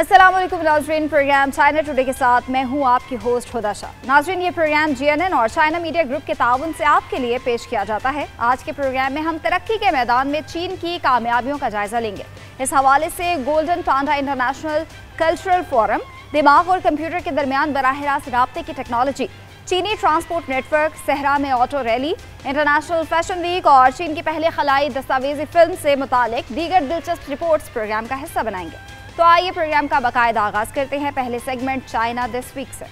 अस्सलाम वालेकुम नाज़रीन, प्रोग्राम चाइना टुडे के साथ मैं हूं आपकी होस्ट हुदा शाह। नाज़रीन, ये प्रोग्राम GNN और चाइना मीडिया ग्रुप के ताउन से आपके लिए पेश किया जाता है। आज के प्रोग्राम में हम तरक्की के मैदान में चीन की कामयाबियों का जायजा लेंगे। इस हवाले से गोल्डन पांडा इंटरनेशनल कल्चरल फोरम, दिमाग और कंप्यूटर के दरमियान बराह रास्त राब्ते की टेक्नोलॉजी, चीनी ट्रांसपोर्ट नेटवर्क, सहरा में auto rally, international fashion week और चीन की पहले खलाई दस्तावेजी फिल्म से मुतालिक दीगर दिलचस्प रिपोर्ट्स प्रोग्राम का हिस्सा बनाएंगे। तो आइए प्रोग्राम का बाकायदा आगाज करते हैं पहले सेगमेंट चाइना दिस वीक से।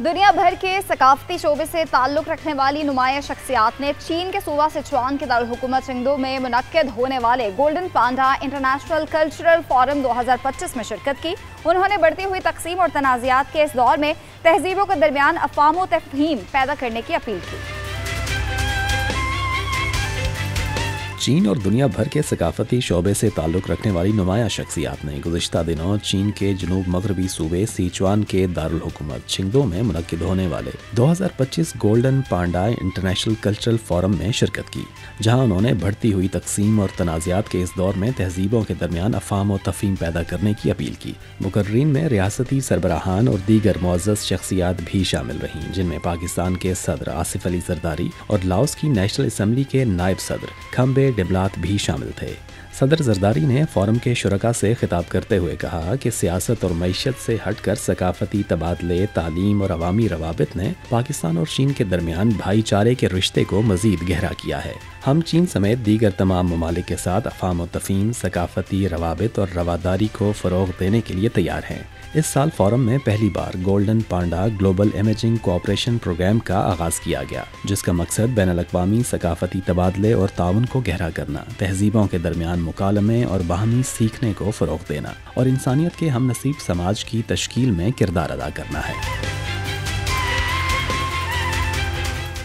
दुनिया भर के सकाफती शोबे से ताल्लुक़ रखने वाली नुमाया शख्सियात ने चीन के सूबा सिचुआन के दारुल हुकूमत चिंगडू में मुनक्किद होने वाले गोल्डन पांडा इंटरनेशनल कल्चरल फोरम 2025 में शिरकत की। उन्होंने बढ़ती हुई तकसीम और तनाज़ात के इस दौर में तहजीबों के दरमियान अफ़वाम व तफ़हीम पैदा करने की अपील की। चीन और दुनिया भर के सकाफती शोबे से ताल्लुक़ रखने वाली नुमाया शख्सियात ने गुज़िश्ता दिनों चीन के जनूब मगरबी सूबे सिचुआन के दारुल हुकूमत चिंगडू में मुनक्किद होने वाले 2025 गोल्डन पांडा इंटरनेशनल कल्चरल फोरम में शिरकत की, जहां उन्होंने बढ़ती हुई तकसीम और तनाज़ात के इस दौर में तहजीबों के दरमियान अफ़वाम व तफ़हीम पैदा करने की अपील की। मुकर्रीन में रियासती सरबराहान और दीगर मुअज़्ज़ज़ शख्सियात भी शामिल रहीं, जिनमें पाकिस्तान के सदर आसिफ अली ज़रदारी और लाओस की नेशनल असम्बली के नायब सदर खम्बे डिबलात भी शामिल थे। सदर जरदारी ने फोरम के शुरका से खिताब करते हुए कहा कि सियासत और मईशत से हटकर सकाफती तबादले, तालीम और अवामी रवाबित ने पाकिस्तान और चीन के दरमियान भाईचारे के रिश्ते को मजीद गहरा किया है। हम चीन समेत दीगर तमाम ममालिक के साथ अफ़वाम व तफ़हीम, सकाफती रवाबित और रवादारी को फ़रोग़ देने के लिए तैयार हैं। इस साल फोरम में पहली बार गोल्डन पांडा ग्लोबल इमेजिंग कोऑपरेशन प्रोग्राम का आगाज़ किया गया, जिसका मकसद बैनुल-अक़वामी सकाफती तबादले और ताउन को गहरा करना, तहजीबों के दरमियान मुकालमे और बाहमी सीखने को फ़रोग़ देना और इंसानियत के हम नसीब समाज की तश्कील में किरदार अदा करना है।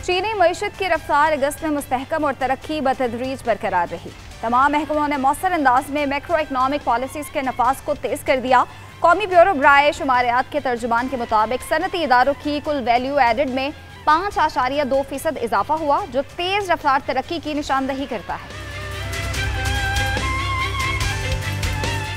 चीनी मईशत की रफ्तार अगस्त में मुस्तहकम और तरक्की बतदरीज बरकरार रही। तमाम महकमों ने मौसर अंदाज में मैक्रो इकनॉमिक पॉलिसीज़ के नफाज को तेज़ कर दिया। कौमी ब्यूरो बराए शुमारियात के तर्जुमान के मुताबिक सनती इदारों की कुल वैल्यू एडेड में 5.2% इजाफा हुआ, जो तेज़ रफ्तार तरक्की की निशानदही करता है।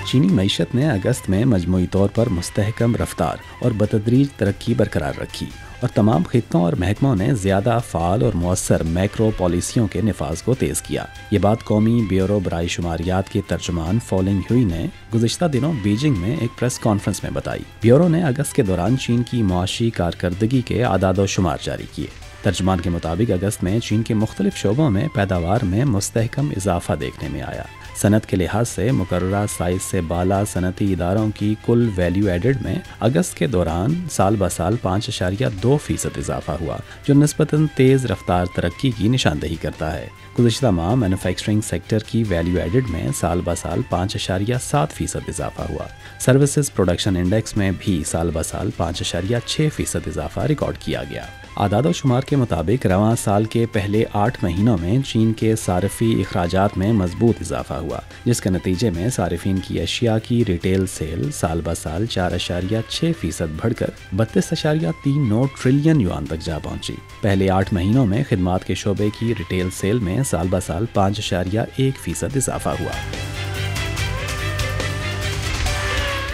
चीनी मईशत ने अगस्त में मजमूई तौर पर मुस्तहकम रफ्तार और बतदरीज तरक्की बरकरार रखी और तमाम खित्तों और महकमों ने ज़्यादा फ़ाल और मौसर मैक्रो पॉलिसियों के नफाज को तेज़ किया। ये बात कौमी ब्यूरो बराए शुमारियात के तर्जुमान फॉलिंग हुई ने गुज़िश्ता दिनों बीजिंग में एक प्रेस कॉन्फ्रेंस में बताई। ब्यूरो ने अगस्त के दौरान चीन की मुआशी कारकर्दगी के आदाद व शुमार जारी किए। तर्जुमान के मुताबिक अगस्त में चीन के मुख्तलिफ शोबों में पैदावार में मुस्तहकम इजाफा देखने में आया। सनत के लिहाज से मुकर्ररा साइज से बाला सनती इदारों की कुल वैल्यू एडेड में अगस्त के दौरान साल ब साल 5.2% इजाफा हुआ, जो निस्बतन तेज़ रफ्तार तरक्की की निशानदही करता है। गुज़िश्ता माह मैन्युफैक्चरिंग सेक्टर की वैल्यू एडेड में साल ब साल 5.7% इजाफा हुआ। सर्विसेज प्रोडक्शन इंडेक्स में भी साल ब साल 5.6% इजाफा रिकॉर्ड किया गया। आदाद शुमार के मुताबिक रवां साल के पहले 8 महीनों में चीन के सारफी इखराजात में मजबूत इजाफा हुआ, जिसके नतीजे में सारिफिन की अशिया की रिटेल सेल साल ब साल 4.6% बढ़कर 32.39 ट्रिलियन युआन तक जा पहुंची। पहले 8 महीनों में खिदमात के शोबे की रिटेल सेल में साल ब साल 5.1% इजाफा हुआ।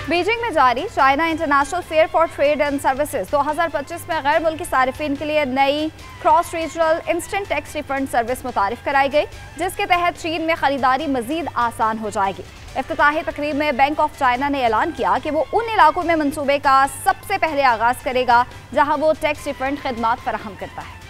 बीजिंग में जारी China international fair for trade and services 2025 में गैर मुल्की सारिफिन के लिए नई cross regional instant tax refund service मुतारिफ कराई गई, जिसके तहत चीन में खरीदारी मजीद आसान हो जाएगी। इफ्तिताही तकरीब में बैंक ऑफ चाइना ने ऐलान किया कि वो उन इलाकों में मंसूबे का सबसे पहले आगाज करेगा जहां वो टैक्स रिफंड खिदमात फराहम करता है।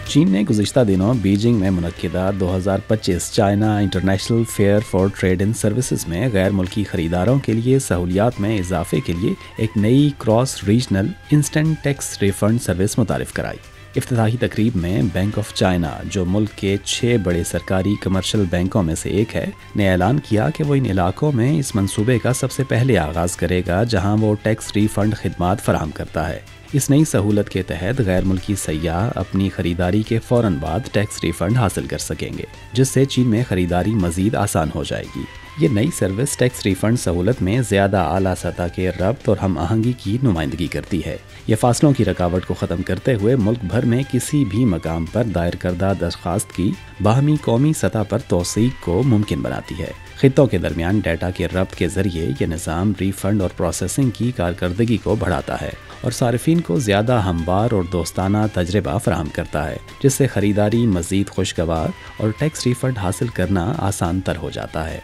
चीन ने गुज़िश्ता दिनों बीजिंग में मुनक्किदा 2025 China international fair for trade and services में गैर मुल्की खरीदारों के लिए सहूलियात में इजाफे के लिए एक नई cross regional instant tax refund service मुतारिफ कराई। इफ्तिताही तकरीब में बैंक ऑफ चाइना, जो मुल्क के 6 बड़े सरकारी कमर्शियल बैंकों में से एक है, ने ऐलान किया कि वो इन इलाकों में इस मंसूबे का सबसे पहले आगाज़ करेगा जहां वो टैक्स रिफंड खिदमात फराहम करता है। इस नई सहूलत के तहत गैर मुल्की सयाह अपनी खरीदारी के फ़ौरन बाद टैक्स रिफंड हासिल कर सकेंगे, जिससे चीन में खरीदारी मज़ीद आसान हो जाएगी। یہ نئی سروس ٹیکس ریفنڈ سہولت میں زیادہ اعلیٰ سطح کے ربط اور ہم آہنگی کی نمائندگی کرتی ہے۔ یہ فاصلوں کی رکاوٹ کو ختم کرتے ہوئے ملک بھر میں کسی بھی مقام پر دائر کردہ درخواست کی باہمی قومی سطح پر توثیق کو ممکن بناتی ہے۔ خطوں کے درمیان ڈیٹا کے ربط کے ذریعے یہ نظام ری فنڈ اور پروسیسنگ کی کارکردگی کو بڑھاتا ہے اور صارفین کو زیادہ ہموار اور دوستانہ تجربہ فراہم کرتا ہے، جس سے خریداری مزید خوشگوار اور ٹیکس ری فنڈ حاصل کرنا آسان تر ہو جاتا ہے۔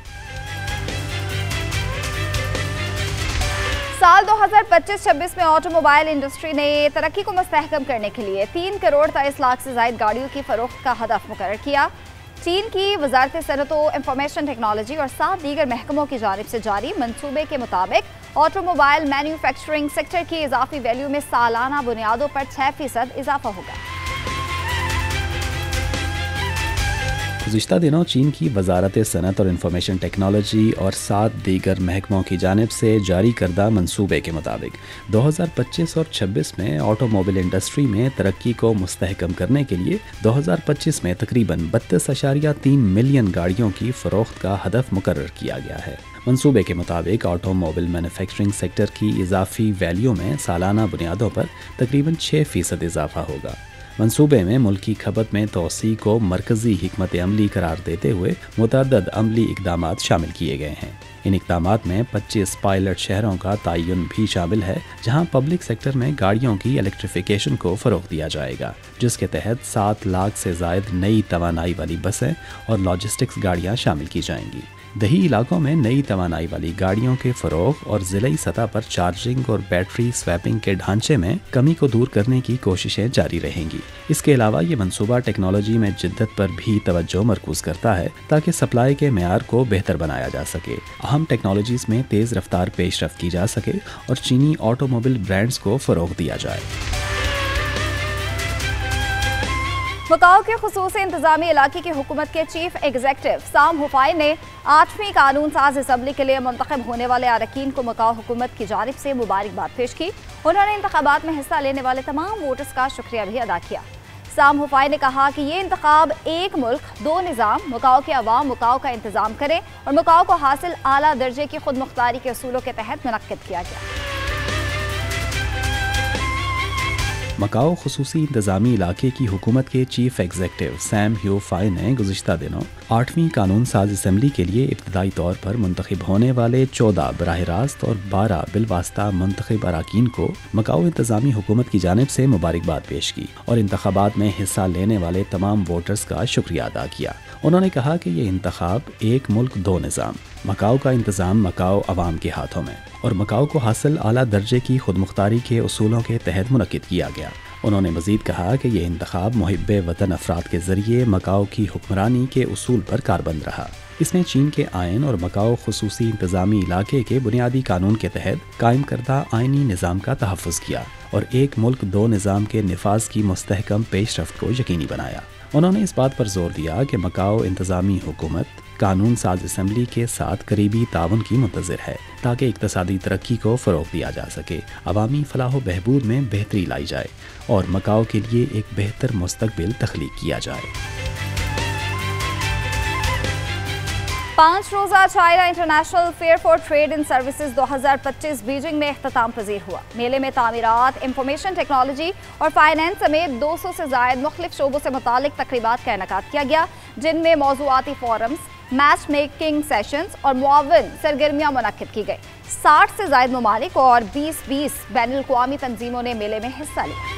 سال 2025-26 میں آٹو موبائل انڈسٹری نے ترقی کو مستحکم کرنے کے لیے 3 کروڑ 23 لاکھ سے زائد گاڑیوں کی فروخت کا ہدف مقرر کیا۔ چین کی وزارت صنعت و انفارمیشن ٹیکنالوجی اور 7 دیگر محکموں کی جانب سے جاری منصوبے کے مطابق آٹو موبائل مینوفیکچرنگ سیکٹر کی اضافی ویلیو میں سالانہ بنیادوں پر 6% اضافہ ہوگا۔ گزشتہ دنوں چین کی وزارت صنعت اور انفارمیشن ٹیکنالوجی اور 7 دیگر محکموں کی جانب سے جاری کردہ منصوبے کے مطابق 2025 اور 26 میں آٹو موبائل انڈسٹری میں ترقی کو مستحکم کرنے کے لیے 2025 میں تقریباً 32.3 ملین گاڑیوں کی فروخت کا ہدف مقرر کیا گیا ہے۔ منصوبے کے مطابق آٹو موبائل مینوفیکچرنگ سیکٹر کی اضافی ویلیو میں سالانہ بنیادوں پر تقریباً 6% اضافہ ہوگا۔ منصوبے میں ملکی کھپت میں توسیع کو مرکزی حکمت عملی قرار دیتے ہوئے متعدد عملی اقدامات شامل کیے گئے ہیں۔ ان اقدامات میں 25 پائلٹ شہروں کا تعین بھی شامل ہے، جہاں پبلک سیکٹر میں گاڑیوں کی الیکٹریفیکیشن کو فروغ دیا جائے گا، جس کے تحت 7 لاکھ سے زائد نئی توانائی والی بسیں اور لاجسٹکس گاڑیاں شامل کی جائیں گی۔ دیہی علاقوں میں نئی توانائی والی گاڑیوں کے فروغ اور ضلعی سطح پر چارجنگ اور بیٹری سویپنگ کے ڈھانچے میں کمی کو دور کرنے کی کوششیں جاری رہیں گی۔ اس کے علاوہ یہ منصوبہ ٹیکنالوجی میں جدت پر بھی توجہ مرکوز کرتا ہے تاکہ سپلائی کے معیار کو بہتر بنایا جا سکے، اہم ٹیکنالوجیز میں تیز رفتار پیش رفت کی جا سکے اور چینی آٹو موبائل برانڈز کو فروغ دیا جائے۔ مکاؤ کے خصوصی انتظامی علاقے کی حکومت کے چیف ایگزیکٹو سام ہوفائی نے 8ویں قانون ساز اسمبلی کے لیے منتخب ہونے والے اراکین کو مکاؤ حکومت کی جانب سے مبارکباد پیش کی۔ انہوں نے انتخابات میں حصہ لینے والے تمام ووٹرز کا شکریہ بھی ادا کیا۔ سام ہوفائی نے کہا کہ یہ انتخاب ایک ملک دو نظام، مکاؤ کے عوام مکاؤ کا انتظام کریں اور مکاؤ کو حاصل اعلیٰ درجے کی خود مختاری کے اصولوں کے تحت منعقد کیا گیا۔ مکاؤ خصوصی انتظامی علاقے کی حکومت کے چیف ایگزیکٹو سام ہیوفائی نے گزشتہ دنوں 8ویں قانون ساز اسمبلی کے لیے ابتدائی طور پر منتخب ہونے والے 14 براہ راست اور 12 بالواسطہ منتخب اراکین کو مکاؤ انتظامی حکومت کی جانب سے مبارکباد پیش کی اور انتخابات میں حصہ لینے والے تمام ووٹرز کا شکریہ ادا کیا۔ انہوں نے کہا کہ یہ انتخاب ایک ملک دو نظام، مکاؤ کا انتظام مکاؤ عوام کے ہاتھوں میں اور مکاؤ کو حاصل اعلیٰ درجے کی خود مختاری کے اصولوں کے تحت منعقد کیا گیا۔ انہوں نے مزید کہا کہ یہ انتخاب محب وطن افراد کے ذریعے مکاؤ کی حکمرانی کے اصول پر کاربند رہا۔ اس نے چین کے آئین اور مکاؤ خصوصی انتظامی علاقے کے بنیادی قانون کے تحت قائم کردہ آئینی نظام کا تحفظ کیا اور ایک ملک دو نظام کے نفاذ کی مستحکم پیش رفت کو یقینی بنایا۔ انہوں نے اس بات پر زور دیا کہ مکاؤ انتظامی حکومت قانون ساز اسمبلی کے ساتھ قریبی تعاون کی منتظر ہے تاکہ اقتصادی ترقی کو فروغ دیا جا سکے، عوامی فلاح و بہبود میں بہتری لائی جائے اور مکاؤ کے لیے ایک بہتر مستقبل تخلیق کیا جائے۔ 5 روزہ China international fair for trade and services 2025 Beijing میں اختتام پذیر ہوا۔ میلے میں تعمیرات، انفارمیشن ٹیکنالوجی اور فائنانس سمیت 200 سے زائد مختلف شعبوں سے متعلق تقریبات کا انعقاد کیا گیا، جن میں موضوعاتی فورمز، میچ میکنگ سیشنز اور معاون سرگرمیاں منعقد کی گئی۔ 60 سے زائد ممالک اور 20 بین الاقوامی تنظیموں نے میلے میں حصہ لیا۔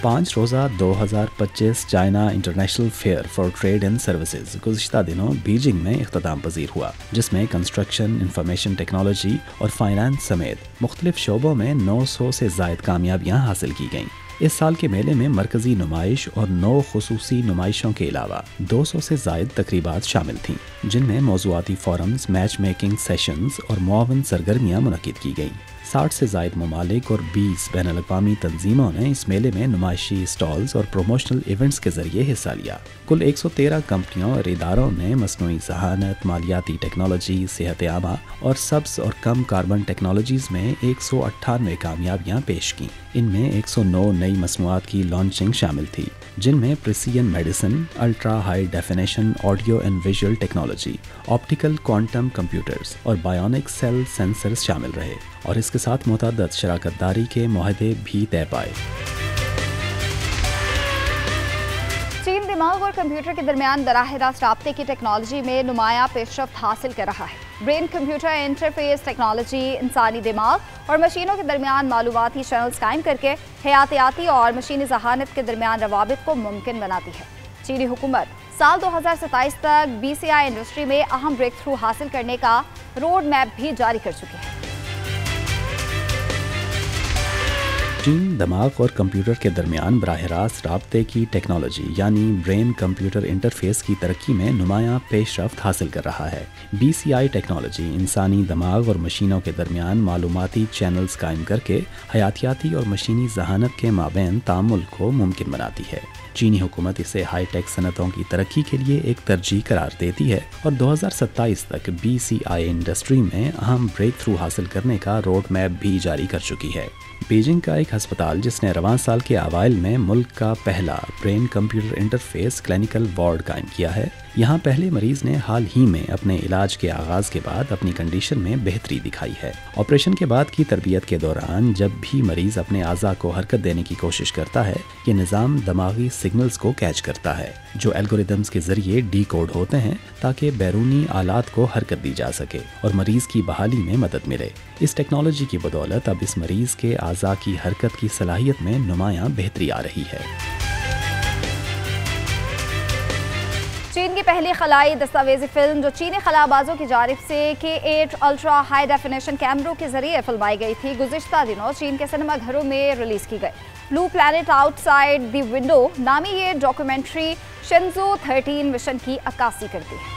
5 روزہ 2025 China international fair for trade and services گزشتہ دنوں بیجنگ میں اختتام پذیر ہوا، جس میں کنسٹرکشن، انفارمیشن ٹیکنالوجی اور فائنانس سمیت مختلف شعبوں میں 900 سے زائد کامیابیاں حاصل کی گئیں۔ اس سال کے میلے میں مرکزی نمائش اور 9 خصوصی نمائشوں کے علاوہ 200 سے زائد تقریبات شامل تھیں، جن میں موضوعاتی فورمز، میچ میکنگ سیشنز اور معاون سرگرمیاں منعقد کی گئیں۔ 60 سے زائد ممالک اور 20 بین الاقوامی تنظیموں نے اس میلے میں نمائشی اسٹالز اور پروموشنل ایونٹس کے ذریعے حصہ لیا۔ کل 113 کمپنیوں اور اداروں نے مصنوعی ذہانت، مالیاتی ٹیکنالوجی، صحت عامہ اور سبز اور کم کاربن ٹیکنالوجیز میں 198 کامیابیاں پیش کیں۔ ان میں 109 نئی مصنوعات کی لانچنگ شامل تھی، جن میں precision medicine, ultra high definition audio and visual technology, optical quantum computers اور بایونک سیل سینسرز شامل رہے، اور اس کے ساتھ متعدد شراکت داری کے معاہدے بھی طے پائے۔ چین دماغ اور کمپیوٹر کے درمیان براہ راست رابطے کی ٹیکنالوجی میں نمایاں پیش رفت حاصل کر رہا ہے۔ برین کمپیوٹر انٹرفیس ٹیکنالوجی انسانی دماغ اور مشینوں کے درمیان معلوماتی چینلز قائم کر کے حیاتیاتی اور مشینی ذہانت کے درمیان روابط کو ممکن بناتی ہے۔ چینی حکومت سال 2027 تک BCI انڈسٹری میں اہم بریک تھرو حاصل کرنے کا روڈ میپ بھی جاری کر چکی ہے۔ چین دماغ اور کمپیوٹر کے درمیان براہ راست رابطے کی ٹیکنالوجی یعنی برین کمپیوٹر انٹرفیس کی ترقی میں نمایاں پیش رفت حاصل کر رہا ہے۔ BCI ٹیکنالوجی انسانی دماغ اور مشینوں کے درمیان معلوماتی چینلز قائم کر کے حیاتیاتی اور مشینی ذہانت کے مابین تعامل کو ممکن بناتی ہے۔ چینی حکومت اسے ہائی ٹیک صنعتوں کی ترقی کے لیے ایک ترجیح قرار دیتی ہے اور 2027 تک BCI انڈسٹری میں اہم بریک تھرو حاصل کرنے کا روڈ میپ بھی جاری کر چکی ہے۔ بیجنگ کا ایک ہسپتال جس نے رواں سال کے اوائل میں ملک کا پہلا brain computer interface clinical ward قائم کیا ہے، یہاں پہلے مریض نے حال ہی میں اپنے علاج کے آغاز کے بعد اپنی کنڈیشن میں بہتری دکھائی ہے۔ آپریشن کے بعد کی تربیت کے دوران جب بھی مریض اپنے اعضاء کو حرکت دینے کی کوشش کرتا ہے، یہ نظام دماغی سگنلز کو کیچ کرتا ہے جو الگوریدمز کے ذریعے ڈی کوڈ ہوتے ہیں تاکہ بیرونی آلات کو حرکت دی جا سکے اور مریض کی بحالی میں مدد ملے۔ اس ٹیکنالوجی کی بدولت اب اس مریض کے اعضاء کی حرکت کی صلاحیت میں نمایاں بہتری آ رہی ہے۔ چین کی پہلی خلائی دستاویزی فلم جو چینی خلا بازوں کی جانب سے K8 الٹرا ہائی ڈیفینیشن کیمروں کے ذریعے فلمائی گئی تھی، گزشتہ دنوں چین کے سنیما گھروں میں ریلیز کی گئی۔ بلو پلانٹ آؤٹ سائڈ دی ونڈو نامی یہ ڈاکیومنٹری شنزو 13 مشن کی عکاسی کرتی ہے۔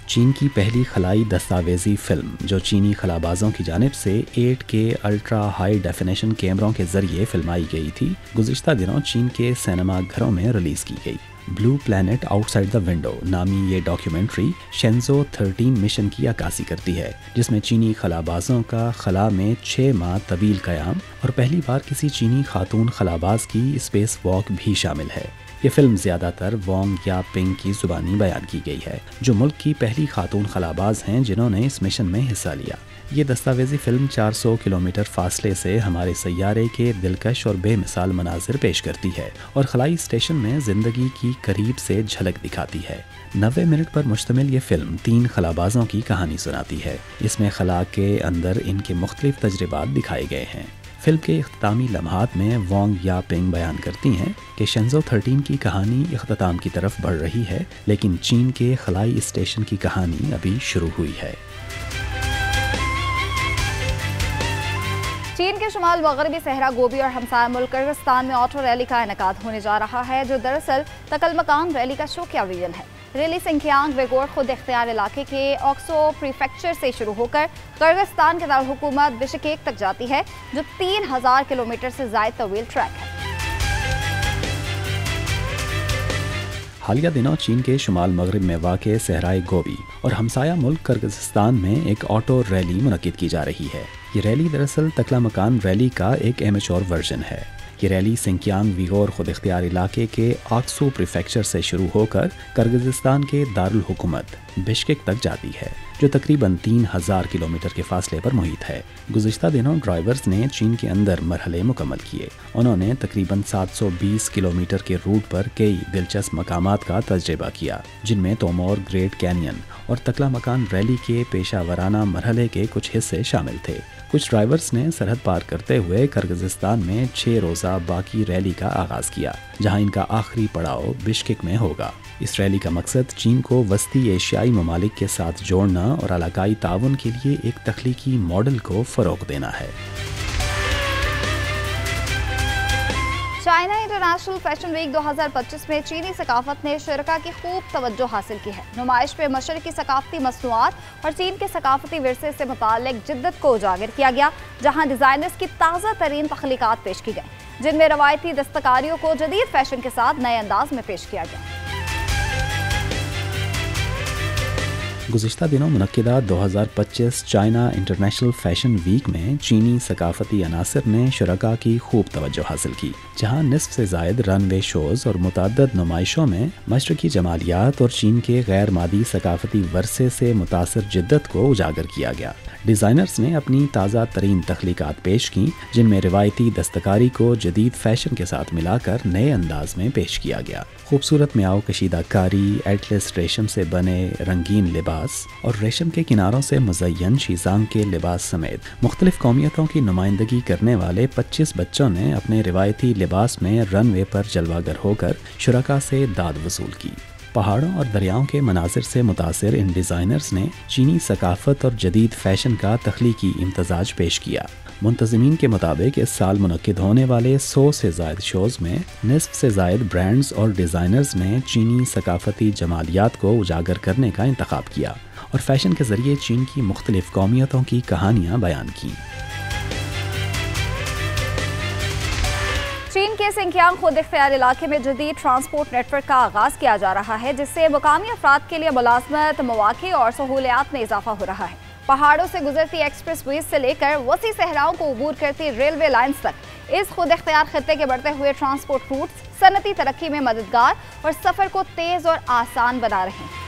چین کی پہلی خلائی دستاویزی فلم جو چینی خلابازوں کی جانب سے 8K الٹرا ہائی ڈیفینیشن کیمروں کے ذریعے فلمائی گئی تھی، گزشتہ دنوں چین کے سینما گھروں میں ریلیز کی گئی۔ Blue plant outside the window نامی یہ ڈاکیومنٹری شنزو 13 مشن کی عکاسی کرتی ہے، جس میں چینی خلابازوں کا خلا میں 6 ماہ طویل قیام اور پہلی بار کسی چینی خاتون خلاباز کی اسپیس واک بھی شامل ہے۔ یہ فلم زیادہ تر وانگ یا پنگ کی زبانی بیان کی گئی ہے، جو ملک کی پہلی خاتون خلاباز ہیں جنہوں نے اس مشن میں حصہ لیا۔ یہ دستاویزی فلم 400 کلومیٹر فاصلے سے ہمارے سیارے کے دلکش اور بے مثال مناظر پیش کرتی ہے اور خلائی اسٹیشن میں زندگی کی قریب سے جھلک دکھاتی ہے۔ 90 منٹ پر مشتمل یہ فلم 3 خلابازوں کی کہانی سناتی ہے۔ اس میں خلا کے اندر ان کے مختلف تجربات دکھائے گئے ہیں۔ فلم کے اختتامی لمحات میں وانگ یا پنگ بیان کرتی ہیں کہ شنزو 13 کی کہانی اختتام کی طرف بڑھ رہی ہے، لیکن چین کے خلائی اسٹیشن کی کہانی ابھی شروع ہوئی ہے۔ چین کے شمال مغربی صحرا گوبی اور ہمسایہ ملک کرغزستان میں آٹو ریلی کا انعقاد ہونے جا رہا ہے، جو دراصل تکلمکان ریلی کا شوکیا ویژن ہے۔ ریلی سنکیانگ ویگور خود اختیار علاقے کے اوکسو پریفیکچر سے شروع ہو کر کرغزستان کے دارالحکومت بشکیک تک جاتی ہے، جو 3000 کلومیٹر سے زائد طویل ٹریک ہے۔ حالیہ دنوں چین کے شمال مغرب میں واقع صحرائے گوبی اور ہمسایہ ملک کرغزستان میں ایک آٹو ریلی منعقد کی جا رہی ہے۔ یہ ریلی دراصل تکلمکان ریلی کا ایک ایمیچور ورژن ہے۔ یہ ریلی سنکیانگ ویگور خود اختیار علاقے کے آکسو پریفیکچر سے شروع ہو کر کرغزستان کے دارالحکومت بشکیک تک جاتی ہے، جو تقریباً 3000 کلومیٹر کے فاصلے پر محیط ہے۔ گزشتہ دنوں ڈرائیورز نے چین کے اندر مرحلے مکمل کیے۔ انہوں نے تقریباً 720 کلومیٹر کے روٹ پر کئی دلچسپ مقامات کا تجربہ کیا، جن میں تومور گریٹ کینین اور تکلمکان ریلی کے پیشہ ورانہ مرحلے کے کچھ حصے شامل تھے۔ کچھ ڈرائیورز نے سرحد پار کرتے ہوئے کرغزستان میں 6 روزہ باقی ریلی کا آغاز کیا، جہاں ان کا آخری پڑاؤ بشکیک میں ہوگا۔ اس ریلی کا مقصد چین کو وسطی ایشیائی ممالک کے ساتھ جوڑنا اور علاقائی تعاون کے لیے ایک تخلیقی ماڈل کو فروغ دینا ہے۔ चाइना इंटरनेशनल फैशन वीक 2025 में चीनी सकाफत ने शुरका की खूब तवज्जो हासिल की है। नुमाइश में मशरकी सकाफती मसनूआत और चीन के सकाफती विरसे से मुताल्लिक जिद्दत को उजागर किया गया, जहां डिजाइनर्स की ताज़ा तरीन तख्लीकात पेश की गई, जिनमें रवायती दस्तकारियों को जदीद फैशन के साथ नए अंदाज में पेश किया गया। गुज़िश्ता दिनों मुनक्किदा 2025 चाइना इंटरनेशनल फैशन वीक में चीनी सकाफती अनासर ने शुरका की खूब तवज्जो हासिल की, जहां निस्फ से ज़ायद रनवे शोज़ और मुतअद्दिद नुमाइशों में मशरकी जमालियात और चीन के गैर मादी सकाफती वरसे से मुतासर जिद्दत को उजागर किया गया। डिज़ाइनर्स ने अपनी ताज़ा तरीन तख्लीकात पेश की, जिनमें रिवायती दस्तकारी को जदीद फैशन के साथ मिलाकर नए अंदाज में पेश किया गया। खूबसूरत म्याओ कशीदा कारी, एटलस रेशम से बने रंगीन लिबास और रेशम के किनारों से मुज़य्यन शीज़ांग के लिबास समेत मुख्तलिफ कौमियतों की नुमाइंदगी करने वाले 25 बच्चों ने अपने रिवायती लिबास में रनवे पर जलवागर होकर शुरका से दाद वसूल की। पहाड़ों और दरियाओं के मनाजिर से मुतासिर इन डिज़ाइनर्स ने चीनी सकाफत और जदीद फैशन का तख्लीकी इम्तजाज पेश किया। मुंतज़मीन के मुताबिक इस साल मुनक्किद होने वाले 100 से ज़ायद शोज़ में निस्फ से ज़ायद ब्रांड्स और डिज़ाइनर्स ने चीनी सकाफती जमालियात को उजागर करने का इंतखाब किया और फैशन के ज़रिए चीन की मुख्तलिफ कौमियतों की कहानियाँ बयान की। चीन के सिंकियांग खुद इख्तियार इलाके में जदीद ट्रांसपोर्ट नेटवर्क का आगाज़ किया जा रहा है, जिससे मुकामी अफराद के लिए मुलाजमत, मौक़े और सहूलियात में इजाफा हो रहा है। पहाड़ों से गुजरती एक्सप्रेस वेज से लेकर वसी सहराओं को अबूर करती रेलवे लाइन्स तक इस खुद इख्तियार खित्ते के बढ़ते हुए ट्रांसपोर्ट रूट्स सनती तरक्की में मददगार और सफ़र को तेज़ और आसान बना रहे हैं।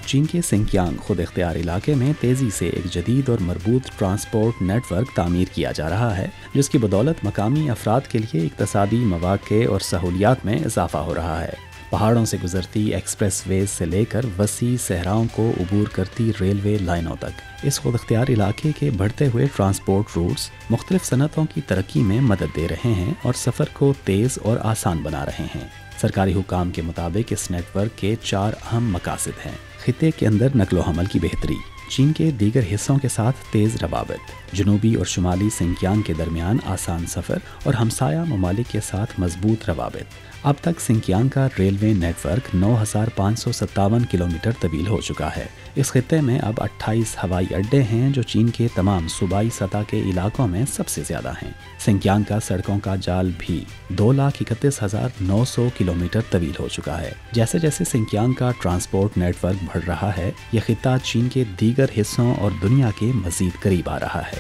चीन के सिंकियांग खुद इख्तियार इलाके में तेज़ी से एक जदीद और मरबूत ट्रांसपोर्ट नेटवर्क तामीर किया जा रहा है, जिसकी बदौलत मकामी अफराद के लिए इक़्तिसादी मौक़े और सहूलियात में इजाफा हो रहा है। पहाड़ों से गुजरती एक्सप्रेस वेज से लेकर वसी सहराओं को अबूर करती रेलवे लाइनों तक इस खुद इख्तियार इलाके के बढ़ते हुए ट्रांसपोर्ट रूट्स मुख्तलिफ सनतों की तरक्की में मदद दे रहे हैं और सफ़र को तेज़ और आसान बना रहे हैं। सरकारी हुकाम के मुताबिक इस नेटवर्क के 4 अहम मकासद हैं। खित्ते के अंदर नकलो हमल की बेहतरी, चीन के दीगर हिस्सों के साथ तेज़ रवाबत, जनूबी और शुमाली सिंकियांग के दरमियान आसान सफ़र और हमसाया ममालिक के साथ मजबूत रवाबत। अब तक सिंकियांग का रेलवे नेटवर्क 9,557 किलोमीटर तवील हो चुका है। इस खित्ते में अब 28 हवाई अड्डे हैं, जो चीन के तमाम सूबाई सतह के इलाकों में सबसे ज़्यादा हैं। सिंकियांग का सड़कों का जाल भी 2,31,900 किलोमीटर तवील हो चुका है। जैसे जैसे सिंकियांग का ट्रांसपोर्ट नेटवर्क बढ़ रहा है, यह खित्ता चीन के दीगर हिस्सों और दुनिया के मज़ीद करीब आ रहा है।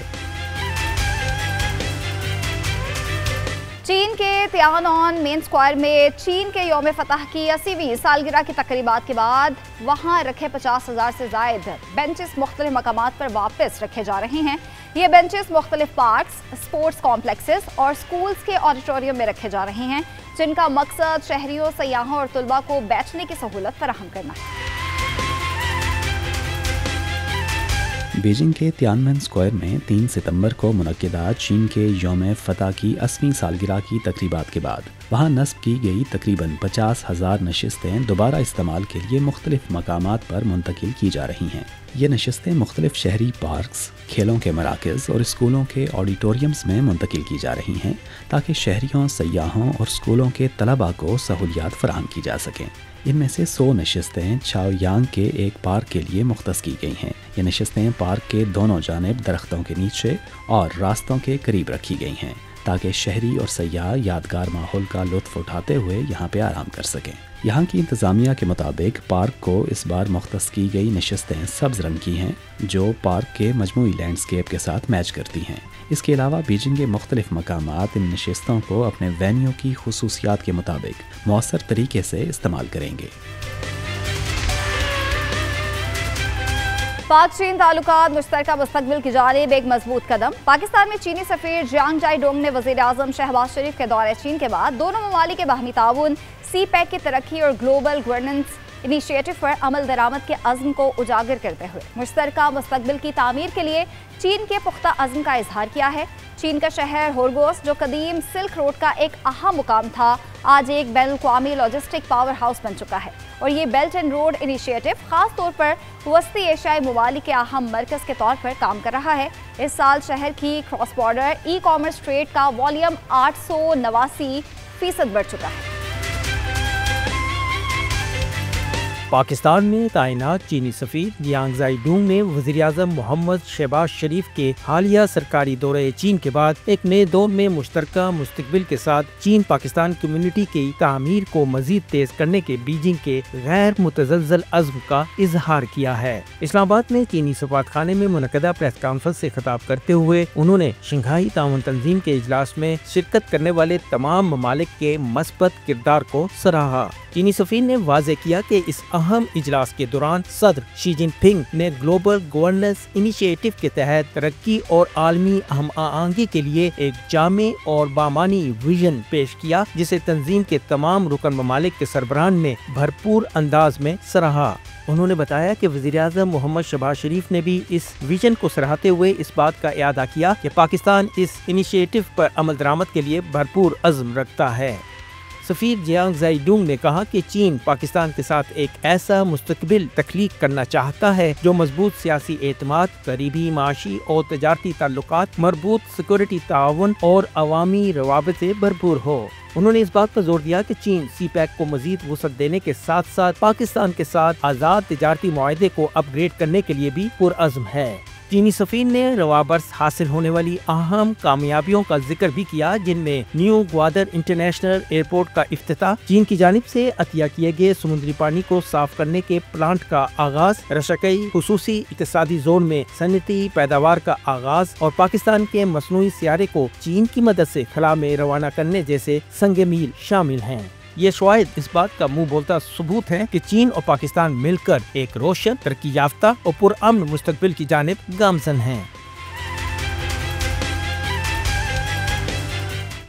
चीन के तियानॉन मेन स्क्वायर में चीन के यौम फतह की 80वीं सालगिरह की तकरीबात के बाद वहां रखे 50,000 से ज़ायद बेंचेस मुख्तलिफ मकामात पर वापस रखे जा रहे हैं। ये बेंचेस मुख्तलिफ पार्क्स, स्पोर्ट्स कॉम्प्लेक्सेस और स्कूल्स के ऑडिटोरियम में रखे जा रहे हैं, जिनका मकसद शहरियों, सयाहों और तुलबा को बैठने की सहूलत फराहम करना है। बीजिंग के तियानमेन स्क्वायर में 3 सितंबर को मुनक्किदा चीन के यौम फतह की 80वीं सालगिरह की तकरीबात के बाद वहाँ नस्ब की गई तकरीबन 50,000 नशिस्तें दोबारा इस्तेमाल के लिए मुख्तलिफ मकामात पर मुंतकिल की जा रही हैं। ये नशिस्तें मुख्तलिफ शहरी पार्क्स, खेलों के मराकज़ और स्कूलों के ऑडिटोरियम्स में मुंतकिल की जा रही हैं, ताकि शहरियों, सयाहों और स्कूलों के तलबा को सहूलियात फराहम की जा सकें। इनमें से 100 नशिस्तें चाओयांग के एक पार्क के लिए मुख्तस की गई हैं। ये नशिस्तें पार्क के दोनों जानिब दरख्तों के नीचे और रास्तों के करीब रखी गई हैं, ताकि शहरी और सयाह यादगार माहौल का लुत्फ़ उठाते हुए यहाँ पे आराम कर सकें। यहाँ की इंतज़ामिया के मुताबिक पार्क को इस बार मुख्तस की गई नशिस्तें सब्ज़ रंग की हैं, जो पार्क के मजमूई लैंडस्केप के साथ मैच करती हैं। इसके अलावा बीजिंग के मुख्तलिफ मकामात इन नशिस्तों को अपने वेन्यू की खुसूसियात के मुताबिक मौसर तरीके से इस्तेमाल करेंगे। पाक चीन ताल्लुकात मुश्तरका मुस्तकबिल की जानिब एक मजबूत कदम। पाकिस्तान में चीनी सफ़ीर जियांग जाइडोंग ने वज़ीर आज़म शहबाज शरीफ के दौरे चीन के बाद दोनों ममालिक के बाहमी ताउन, सी पैक की तरक्की और ग्लोबल गवर्नेंस इनिशिएटिव पर अमल दरामद के अज़्म को उजागर करते हुए मुश्तरका मुस्तकबिल की तामीर के लिए चीन के पुख्ता अज़्म का इजहार किया है। चीन का शहर होर्गोस, जो कदीम सिल्क रोड का एक अहम मुकाम था, आज एक बैनुल-अक़वामी लॉजिस्टिक पावर हाउस बन चुका है और ये बेल्ट एंड रोड इनिशिएटिव खास तौर पर वस्ती एशियाई ममालिक के अहम मरकज़ के तौर पर काम कर रहा है। इस साल शहर की cross border e commerce trade का वॉल्यूम 889% बढ़ चुका है। पाकिस्तान में तैनात चीनी सफ़ीर जियांग ज़ाइडुंग ने वज़ीर-ए-आज़म मोहम्मद शहबाज शरीफ के हालिया सरकारी दौरे चीन के बाद एक नए दौर में मुश्तरका मुस्तकबिल के साथ चीन पाकिस्तान कम्युनिटी की तामीर को मज़ीद तेज करने के बीजिंग के गैर मुतज़लज़ल अज़्म का इजहार किया है। इस्लामाबाद में चीनी सफारतखाने में मुनक़दा प्रेस कॉन्फ्रेंस से खिताब करते हुए उन्होंने शंघाई ताउन तंजीम के इजलास में शिरकत करने वाले तमाम ममालिक के मस्बत किरदार को सराहा। चीनी सफ़ीर ने वाज़े किया कि इस अहम इजलास के दौरान सदर शी जिनपिंग ने ग्लोबल गवर्नेंस इनिशिएटिव के तहत तरक्की और आलमी हम आहंगी के लिए एक जामे और बामानी विजन पेश किया, जिसे तंजीम के तमाम रुकन ममालिक के सरबराहान ने भरपूर अंदाज में सराहा। उन्होंने बताया कि वज़ीर-ए-आज़म मोहम्मद शहबाज शरीफ ने भी इस विजन को सराहते हुए इस बात का इयादा किया कि पाकिस्तान इस इनिशिएटिव पर अमल दरामद के लिए भरपूर अज़्म रखता है। सफ़ीर जियांग ज़ाइडुंग ने कहा कि चीन पाकिस्तान के साथ एक ऐसा मुस्तकबिल तख्लीक करना चाहता है जो मजबूत सियासी एतमाद, करीबी माशी और तजारती ताल्लुकात, मरबूत सिक्योरिटी ताउन और अवामी रवाबत से भरपूर हो। उन्होंने इस बात पर जोर दिया कि चीन सी-पैक को मजीद वुसअत देने के साथ साथ पाकिस्तान के साथ आज़ाद तिजारती मुआहदे को अपग्रेड करने के लिए भी पुरअज़्म है। चीनी सफ़ीर ने रवाबर्स हासिल होने वाली अहम कामयाबियों का जिक्र भी किया, जिनमें न्यू ग्वादर इंटरनेशनल एयरपोर्ट का इफ्तिताह, चीन की जानिब से अतिया किए गए समुद्री पानी को साफ करने के प्लांट का आगाज, रशकई खुसूसी इक़्तिसादी जोन में सनती पैदावार का आगाज और पाकिस्तान के मसनूई सियारे को चीन की मदद से खला में रवाना करने जैसे संग मील शामिल हैं। ये शवाहिद इस बात का मुंह बोलता सबूत है कि चीन और पाकिस्तान मिलकर एक रोशन, तरक्की याफ्ता और पुरअमन मुस्तकबिल की जानिब गामज़न हैं।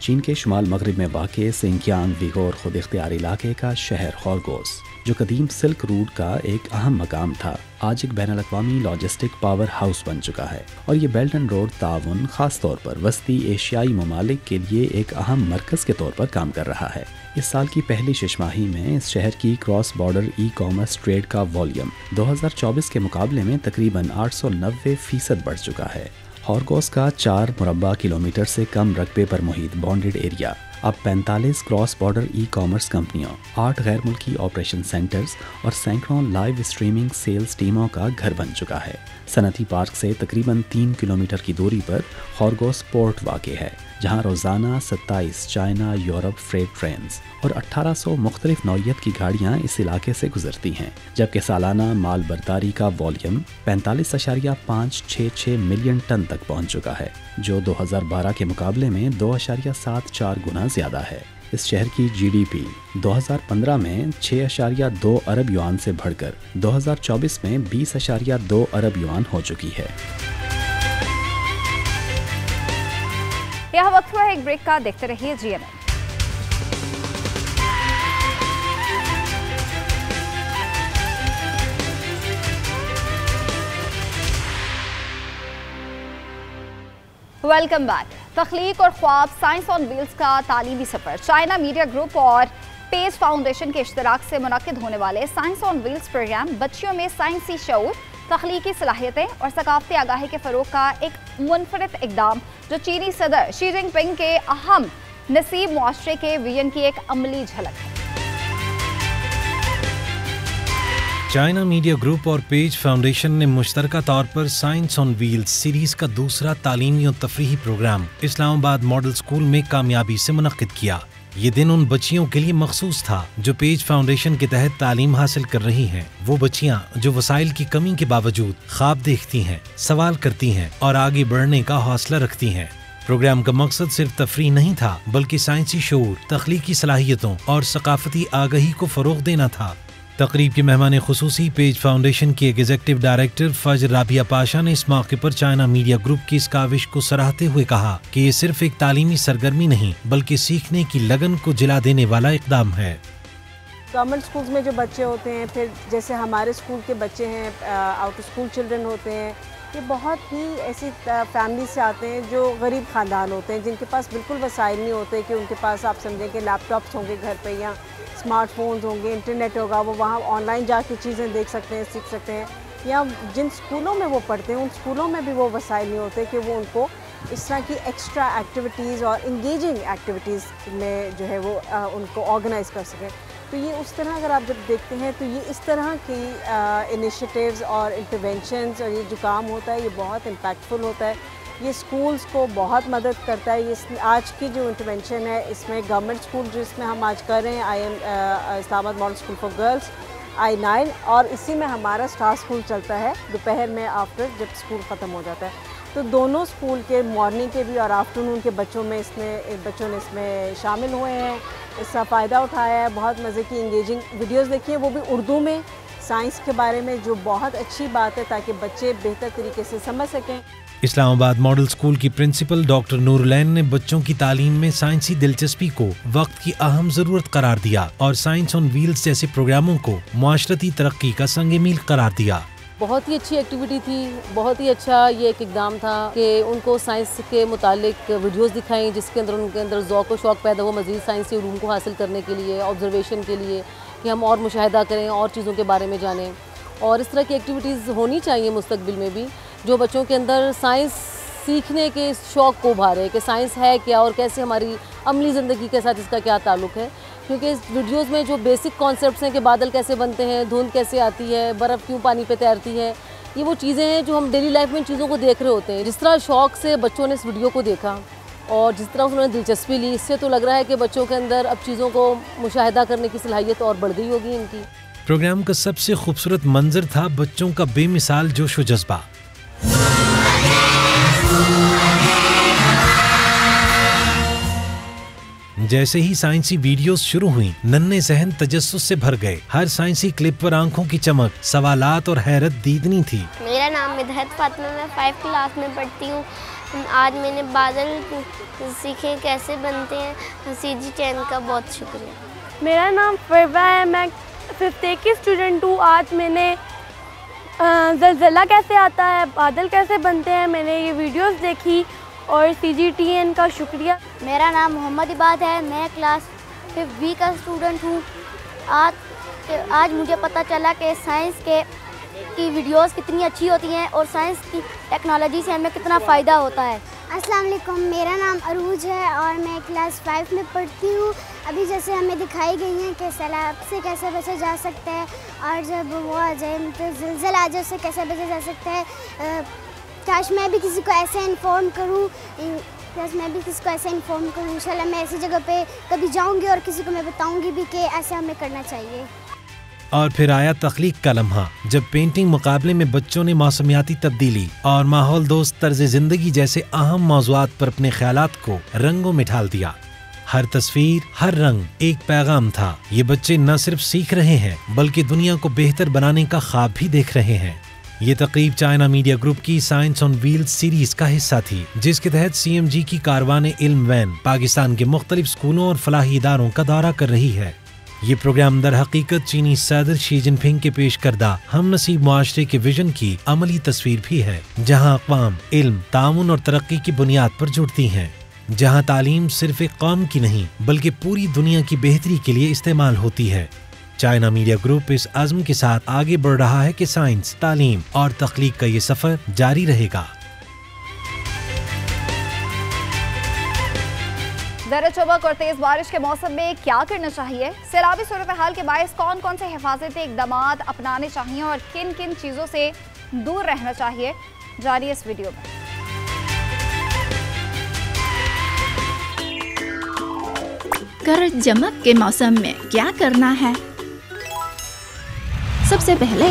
चीन के शुमाल मगरिब में वाक़े सिंकियांग विगोर खुद इख्तियार इलाके का शहर होर्गोस, जो कदीम सिल्क रूट का एक अहम मकाम था, आज एक बैनुल-अक़वामी लॉजिस्टिक पावर हाउस बन चुका है और ये बेल्ट एंड रोड ताउन खास तौर पर वस्ती एशियाई ममालिक के लिए एक अहम मरकज़ के तौर पर काम कर रहा है। इस साल की पहली छमाही में इस शहर की cross border e commerce trade का वॉल्यूम 2024 के मुकाबले में तकरीबन 890% बढ़ चुका है। होर्गोस का 4 मुरब्बा किलोमीटर से कम रकबे पर मुहित बॉन्डेड एरिया अब 45 क्रॉस बॉर्डर ई कॉमर्स कंपनियों, 8 गैर मुल्की ऑपरेशन सेंटर्स और सैकड़ों लाइव स्ट्रीमिंग सेल्स टीमों का घर बन चुका है। सनती पार्क से तकरीबन 3 किलोमीटर की दूरी पर होर्गोस पोर्ट वाक़ है, जहां रोज़ाना 27 चाइना यूरोप फ्रेट ट्रेन्स और 1800 मुख्तलिफ नौइयत की गाड़ियां इस इलाके से गुजरती हैं, जबकि सालाना माल बर्दारी का वॉल्यूम 45.566 मिलियन टन तक पहुंच चुका है, जो 2012 के मुकाबले में 2.74 गुना ज़्यादा है। इस शहर की जीडीपी 2015 में 6.2 अरब युआन से बढ़कर 2024 में 20.2 अरब युआन हो चुकी है। यह वक्त हुआ एक ब्रेक का, देखते रहिए जीएनएन। Welcome back. तख्लीक और ख्वाब, साइंस ऑन व्हील्स का तालीमी सफर। चाइना मीडिया ग्रुप और पेज फाउंडेशन के इश्तराक से मुनक्किद होने वाले साइंस ऑन व्हील्स प्रोग्राम बच्चियों में साइंसी शऊर, तख्लीकी सलाहियतें और सकाफती आगाही के फ़रोग का एक मुनफरद इक़दाम, जो चीनी सदर शी जिनपिंग के अहम नसीब मुआशरे के विजन की एक अमली झलक है। चाइना मीडिया ग्रुप और पेज फाउंडेशन ने मुश्तरका तौर पर साइंस ऑन व्हील्स सीरीज का दूसरा तालीमी और तफरीही प्रोग्राम इस्लामाबाद मॉडल स्कूल में कामयाबी से मुनक्किद किया। ये दिन उन बच्चियों के लिए मखसूस था जो पेज फाउंडेशन के तहत तालीम हासिल कर रही हैं। वो बच्चियां जो वसाइल की कमी के बावजूद ख्वाब देखती हैं, सवाल करती हैं और आगे बढ़ने का हौसला रखती हैं। प्रोग्राम का मकसद सिर्फ तफरीह नहीं था, बल्कि साइंसी शऊर, तख्लीकी सलाहियतों और सकाफती आगाही को फरोग देना था। तकरीब के मेहमान खुसूसी पेज फाउंडेशन की एग्जीक्यूटिव डायरेक्टर फजर राबिया पाशा ने इस मौके पर चाइना मीडिया ग्रुप की इस काविश को सराहते हुए कहा कि ये सिर्फ एक तालीमी सरगर्मी नहीं, बल्कि सीखने की लगन को जिला देने वाला इक़दाम है। گورنمنٹ اسکولس میں جو بچے ہوتے ہیں، پھر جیسے ہمارے اسکول کے بچے ہیں، آؤٹ اسکول چلڈرن ہوتے ہیں، یہ بہت ہی ایسی فیملی سے آتے ہیں جو غریب خاندان ہوتے ہیں، جن کے پاس بالکل وسائل نہیں ہوتے کہ ان کے پاس آپ سمجھیں کہ لیپ ٹاپس ہوں گے گھر پہ یا اسمارٹ فونز ہوں گے، انٹرنیٹ ہوگا، وہ وہاں آن لائن جا کے چیزیں دیکھ سکتے ہیں، سیکھ سکتے ہیں، یا جن اسکولوں میں وہ پڑھتے ہیں ان اسکولوں میں بھی وہ وسائل نہیں ہوتے کہ وہ ان کو اس طرح کی ایکسٹرا ایکٹیویٹیز اور انگیجنگ ایکٹیویٹیز میں جو ہے وہ ان کو آرگنائز کر سکیں۔ تو یہ اس طرح اگر آپ جب دیکھتے ہیں تو یہ اس طرح کی انیشیٹیوز اور انٹرونشنز اور یہ جو کام ہوتا ہے یہ بہت امپیکٹفل ہوتا ہے، یہ اسکولز کو بہت مدد کرتا ہے۔ یہ آج کی جو انٹرونشن ہے اس میں گورنمنٹ اسکول جس میں ہم آج کر رہے ہیں اسلام آباد model school for girls I9، اور اسی میں ہمارا اسٹار اسکول چلتا ہے دوپہر میں آفٹر جب اسکول ختم ہو جاتا ہے، تو دونوں اسکول کے مارننگ کے بھی اور آفٹرنون کے بچوں نے اس میں شامل ہوئے ہیں، اس کا فائدہ اٹھایا ہے، بہت مزے کی انگیجنگ ویڈیوز دیکھی ہیں، وہ بھی اردو میں سائنس کے بارے میں، جو بہت اچھی بات ہے تاکہ بچے بہتر طریقے سے سمجھ سکیں۔ اسلام آباد ماڈل اسکول کی پرنسپل ڈاکٹر نور العین نے بچوں کی تعلیم میں سائنسی دلچسپی کو وقت کی اہم ضرورت قرار دیا اور سائنس آن ویلز جیسے پروگراموں کو معاشرتی ترقی کا سنگ میل قرار دیا۔ بہت ہی اچھی ایکٹیویٹی تھی، بہت ہی اچھا یہ ایک اقدام تھا کہ ان کو سائنس کے متعلق ویڈیوز دکھائیں جس کے اندر ان کے اندر ذوق و شوق پیدا ہو مزید سائنسی علوم کو حاصل کرنے کے لیے، آبزرویشن کے لیے، کہ ہم اور مشاہدہ کریں اور چیزوں کے بارے میں جانیں، اور اس طرح کی ایکٹیویٹیز ہونی چاہیے مستقبل میں بھی جو بچوں کے اندر سائنس سیکھنے کے شوق کو ابھارے کہ سائنس ہے کیا اور کیسے ہماری عملی زندگی کے ساتھ اس کا کیا تعلق ہے، کیونکہ اس ویڈیوز میں جو بیسک کانسیپٹس ہیں کہ بادل کیسے بنتے ہیں، دھند کیسے آتی ہے، برف کیوں پانی پہ تیرتی ہے، یہ وہ چیزیں ہیں جو ہم ڈیلی لائف میں ان چیزوں کو دیکھ رہے ہوتے ہیں۔ جس طرح شوق سے بچوں نے اس ویڈیو کو دیکھا اور جس طرح انہوں نے دلچسپی لی، اس سے تو لگ رہا ہے کہ بچوں کے اندر اب چیزوں کو مشاہدہ کرنے کی صلاحیت اور بڑھ گئی ہوگی ان کی۔ پروگرام کا سب سے خوبصورت منظر تھا بچوں کا بے مثال جوش و جذبہ۔ جیسے ہی سائنسی ویڈیوز شروع ہوئیں، ننھے ذہن تجسس سے بھر گئے، ہر سائنسی کلپ پر آنکھوں کی چمک، سوالات اور حیرت دیدنی تھی۔ میرا نام مدحت فاطمہ، میں 5 کلاس میں پڑھتی ہوں۔ آج میں نے بادل سیکھے کیسے بنتے ہیں، CG چین کا بہت شکریہ۔ میرا نام فروا ہے، میں 5th کی اسٹوڈنٹ ہوں۔ آج میں نے زلزلہ کیسے آتا ہے، بادل کیسے بنتے ہیں، میں نے یہ ویڈیوز دیکھی اور CGTN کا شکریہ۔ میرا نام محمد عباد ہے، میں کلاس 5B کا اسٹوڈنٹ ہوں۔ آج مجھے پتہ چلا کہ سائنس کی ویڈیوز کتنی اچھی ہوتی ہیں اور سائنس کی ٹیکنالوجی سے ہمیں کتنا فائدہ ہوتا ہے۔ السلام علیکم، میرا نام عروج ہے اور میں کلاس 5 میں پڑھتی ہوں۔ ابھی جیسے ہمیں دکھائی گئی ہیں کہ سیلاب سے کیسے بچا جا سکتا ہے، اور جب وہ آ جائے زلزلہ آ جائے اس سے کیسے بچا جا سکتا ہے۔ کاش میں بھی کسی کو ایسے انفارم کروں، انشاءاللہ میں ایسی جگہ پہ کبھی جاؤں گی اور کسی کو میں بتاؤں گی بھی کہ ایسے ہمیں کرنا چاہیے۔ اور پھر آیا تخلیق کا لمحہ، جب پینٹنگ مقابلے میں بچوں نے موسمیاتی تبدیلی اور ماحول دوست طرز زندگی جیسے اہم موضوعات پر اپنے خیالات کو رنگوں میں ڈھال دیا۔ ہر تصویر، ہر رنگ ایک پیغام تھا۔ یہ بچے نہ صرف سیکھ رہے ہیں بلکہ دنیا کو بہتر بنانے کا خواب بھی دیکھ رہے ہیں۔ یہ تقریب چائنا میڈیا گروپ کی سائنس آن ویلز سیریز کا حصہ تھی، جس کے تحت CMG کی کاروان علم وین پاکستان کے مختلف اسکولوں اور فلاحی اداروں کا دورہ کر رہی ہے۔ یہ پروگرام در حقیقت چینی صدر شی جن پنگ کے پیش کردہ ہم نصیب معاشرے کے ویژن کی عملی تصویر بھی ہے، جہاں اقوام علم، تعاون اور ترقی کی بنیاد پر جڑتی ہیں، جہاں تعلیم صرف ایک قوم کی نہیں بلکہ پوری دنیا کی بہتری کے لیے استعمال ہوتی ہے۔ چائنا میڈیا گروپ اس عزم کے ساتھ آگے بڑھ رہا ہے کہ سائنس، تعلیم اور تخلیق کا یہ سفر جاری رہے گا۔ زر چمک اور تیز بارش کے موسم میں کیا کرنا چاہیے؟ سیلابی صورتحال کے باعث کون کون سے حفاظتی اقدامات اپنانے چاہیے اور کن کن چیزوں سے دور رہنا چاہیے؟ جاری اس ویڈیو میں۔ گرج چمک کے موسم میں کیا کرنا ہے؟ سب سے پہلے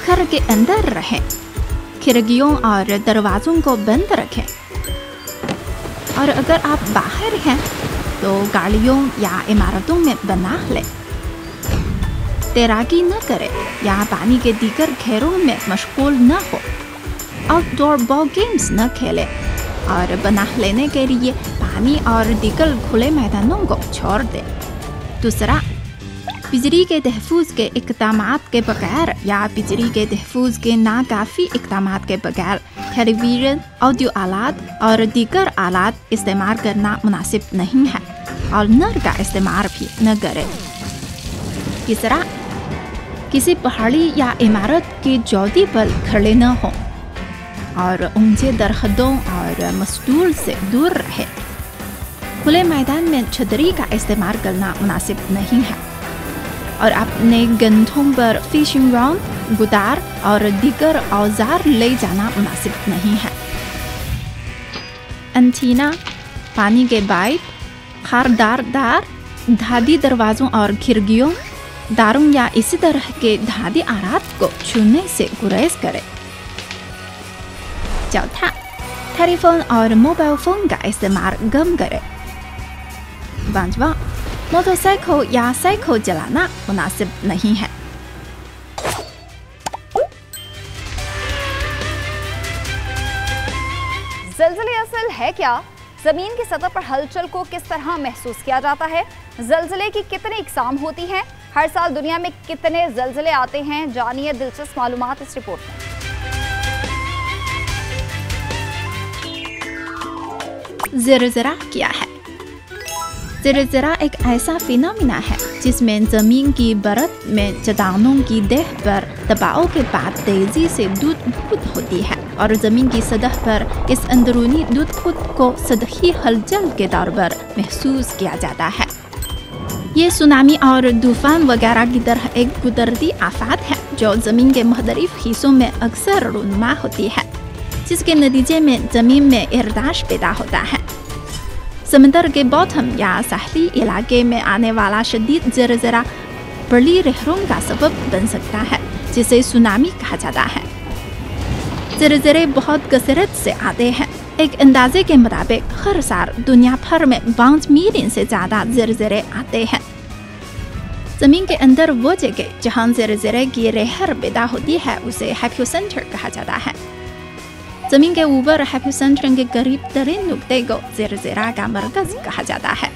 گھر کے اندر رہیں، کھڑکیوں اور دروازوں کو بند رکھیں، اور اگر آپ باہر ہیں تو گاڑیوں یا عمارتوں میں پناہ لیں۔ تیراکی نہ کریں یا پانی کے دیگر کھیلوں میں مشغول نہ ہو۔ آؤٹ ڈور بال گیمز نہ کھیلیں اور پناہ لینے کے لیے پانی اور دیگر کھلے میدانوں کو چھوڑ دیں۔ دوسرا، बिजली के तहफ़्फ़ुज़ के इक़दामात के बगैर या बिजली के तहफ़्फ़ुज़ के नाकाफ़ी इक़दामात के बगैर टेलीविज़न, ऑडियो आलात और दीगर आलात इस्तेमाल करना मुनासिब नहीं है और नर का इस्तेमाल भी न करें। तीसरा, किसी पहाड़ी या इमारत की चोटी पर खड़े न हों और ऊंचे दरख्तों और मस्तूल से दूर रहे। खुले मैदान में छतरी का इस्तेमाल करना मुनासिब नहीं है और अपने कंधों पर फिशिंग रॉड, गुदार और दीगर औजार ले जाना मुनासिब नहीं है। एंटीना, पानी के पाइप, खारदार दार, धादी दरवाज़ों और खिड़कियों, दारों या इसी तरह के धादी आलात को छूने से गुरेज करें। चौथा, टेलीफोन और मोबाइल फ़ोन का इस्तेमाल कम करें। पांचवा, मोटरसाइकिल या साइकिल चलाना मुनासिब नहीं है। ज़लज़ले असल है क्या? ज़मीन की सतह पर हलचल को किस तरह महसूस किया जाता है? ज़लज़ले की कितनी इक़साम होती हैं? हर साल दुनिया में कितने ज़लज़ले आते हैं? जानिए दिलचस्प मालूमात इस रिपोर्ट में। ज़लज़ला क्या है? ज़लज़ला एक ऐसा फिनोमिना है जिसमें ज़मीन की परत में चट्टानों की देह पर दबाव के बाद तेज़ी से दूध-फूट होती है और ज़मीन की सतह पर इस अंदरूनी दूध-फूट को सतही हलचल के तौर पर महसूस किया जाता है। ये सुनामी और तूफान वगैरह की तरह एक कुदरती आफत है जो ज़मीन के मुख्तलिफ हिस्सों में अक्सर रूनुमा होती है, जिसके नतीजे में ज़मीन में इर्दाश पैदा होता है। समंदर के बॉटम या साहली इलाके में आने वाला शदीद ज़लज़ला बड़ी लहरों का सबब बन सकता है, जिसे सुनामी कहा जाता है। ज़लज़ले बहुत कसरत से आते हैं। एक अंदाजे के मुताबिक हर साल दुनिया भर में 5 मिलियन से ज़्यादा ज़लज़ले आते हैं। ज़मीन के अंदर वो जगह जहाँ ज़लज़ले की लहर पैदा होती है उसे एपिसेंटर कहा जाता है। ज़मीन के ऊपर एपिसेंटर के करीब तरीन नुक्ते को ज़लज़ला का मरकज़ कहा जाता है।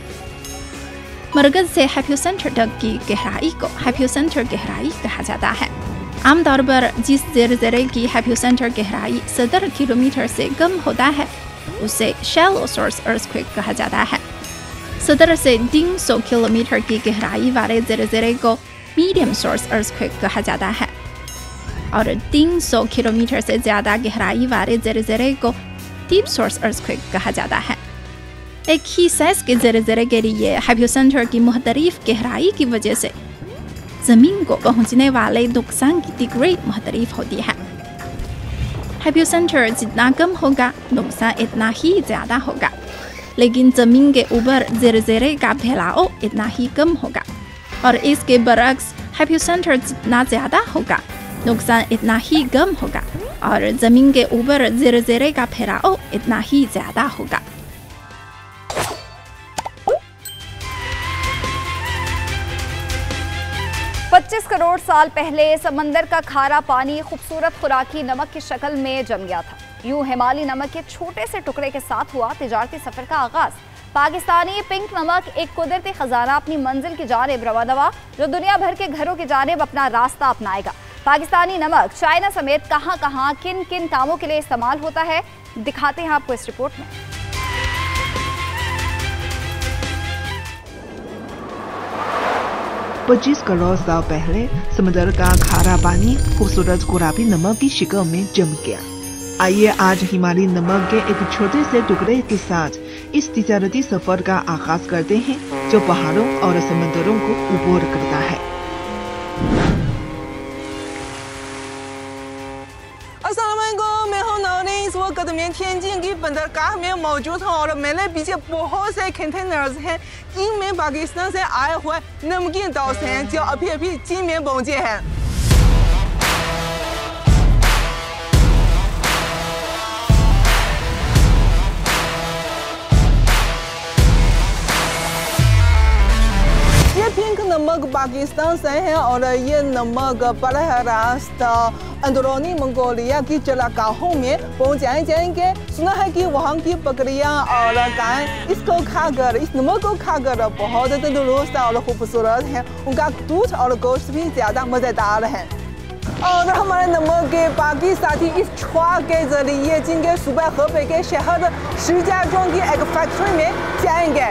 मरकज़ से एपिसेंटर तक की गहराई को एपिसेंटर गहराई कहा जाता है। आमतौर पर जिस ज़लज़ले की एपिसेंटर गहराई 70 किलोमीटर से कम होता है उसे शैलो सोर्स अर्थक्वेक कहा जाता है। 70 से 300 किलोमीटर की गहराई वाले ज़लज़ले को मीडियम सोर्स अर्थक्वेक कहा जाता है और 300 किलोमीटर से ज़्यादा गहराई वाले ज़लज़ले को डीप सोर्स अर्थक्वेक कहा जाता है। एक ही साइज के ज़लज़ले के लिए एपिसेंटर की मुख्तलिफ गहराई की वजह से ज़मीन को पहुंचने वाले नुकसान की डिग्री मुख्तलिफ होती है। एपिसेंटर जितना कम होगा नुकसान इतना ही ज़्यादा होगा, लेकिन ज़मीन के ऊपर ज़लज़ले का फैलाव इतना ही कम होगा और इसके बरक्स एपिसेंटर जितना ज़्यादा होगा नुकसान इतना ही कम होगा और ज़मीन के ऊपर ज़लज़ले का फैलाव इतना ही ज़्यादा होगा। पच्चीस करोड़ साल पहले समंदर का खारा पानी खूबसूरत खुराकी नमक की शक्ल में जम गया था। यूं हिमालयी नमक के छोटे से टुकड़े के साथ हुआ तिजारती सफर का आगाज। पाकिस्तानी पिंक नमक एक कुदरती खजाना अपनी मंजिल की जानिब रवाना, जो दुनिया भर के घरों की जानिब अपना रास्ता अपनाएगा। पाकिस्तानी नमक चाइना समेत कहां कहां किन किन कामों के लिए इस्तेमाल होता है, दिखाते हैं आपको इस रिपोर्ट में। पच्चीस करोड़ साल पहले समुद्र का खारा पानी खूबसूरत गुलाबी नमक की शक्ल में जम गया। आइए आज हिमालयी नमक के एक छोटे से टुकड़े के साथ इस तिजारती सफर का आगाज करते हैं जो पहाड़ों और समुद्रों को उबोर करता है। मैं हूं नौनी, इस वक्त मैं तिanjin की बंदरगाह में मौजूद हूं और मेरे पीछे बहुत से कंटेनर्स हैं। इनमें पाकिस्तान से आए हुए नमकीन दाल हैं जो अभी चीन में पहुंचे हैं। ये पिंक नमक पाकिस्तान से है और ये नमक बराह रास्त अंदरूनी मंगोलिया की जलागाहों में पहुंचाए जाएंगे। सुना है कि वहाँ की बकरियाँ और गाय इसको खाकर, इस नमक को खाकर बहुत तंदुरुस्त और खूबसूरत हैं। उनका दूध और गोश्त भी ज़्यादा मज़ेदार है। और हमारे नमक के बाकी साथी इस छुआ के जरिए जिनके सुबह hebei के शहर शिजिazhuang की एक फैक्ट्री में जाएंगे।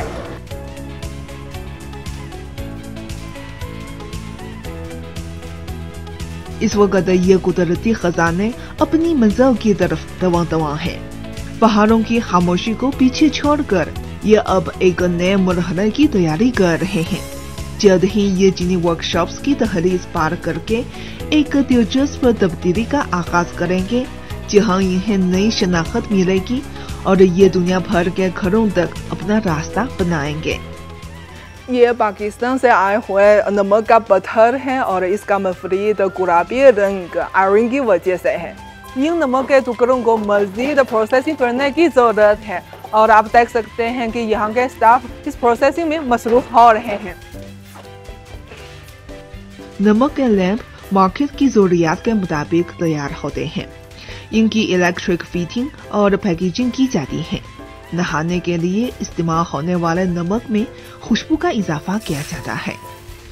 इस वक्त ये कुदरती खजाने अपनी मंजिल की तरफ रवां है। पहाड़ों की खामोशी को पीछे छोड़कर ये अब एक नए मरहले की तैयारी कर रहे हैं। जल्द ही ये चीनी वर्कशॉप्स की दहलीज पार करके एक दिलचस्प तब्दीली का आगाज करेंगे, जहां इन्हें नई शनाख्त मिलेगी और ये दुनिया भर के घरों तक अपना रास्ता बनाएंगे। ये पाकिस्तान से आए हुए नमक का पत्थर है और इसका मफरीद गुलाबी रंग आयरन की वजह से है। इन नमक के टुकड़ों को मजीद प्रोसेसिंग करने की जरूरत है और आप देख सकते हैं कि यहाँ के स्टाफ इस प्रोसेसिंग में मसरूफ हो रहे हैं। नमक के लैंप मार्केट की जरूरियात के मुताबिक तैयार होते हैं। इनकी इलेक्ट्रिक फिटिंग और पैकेजिंग की जाती है। नहाने के लिए इस्तेमाल होने वाले नमक में खुशबू का इजाफा किया जाता है।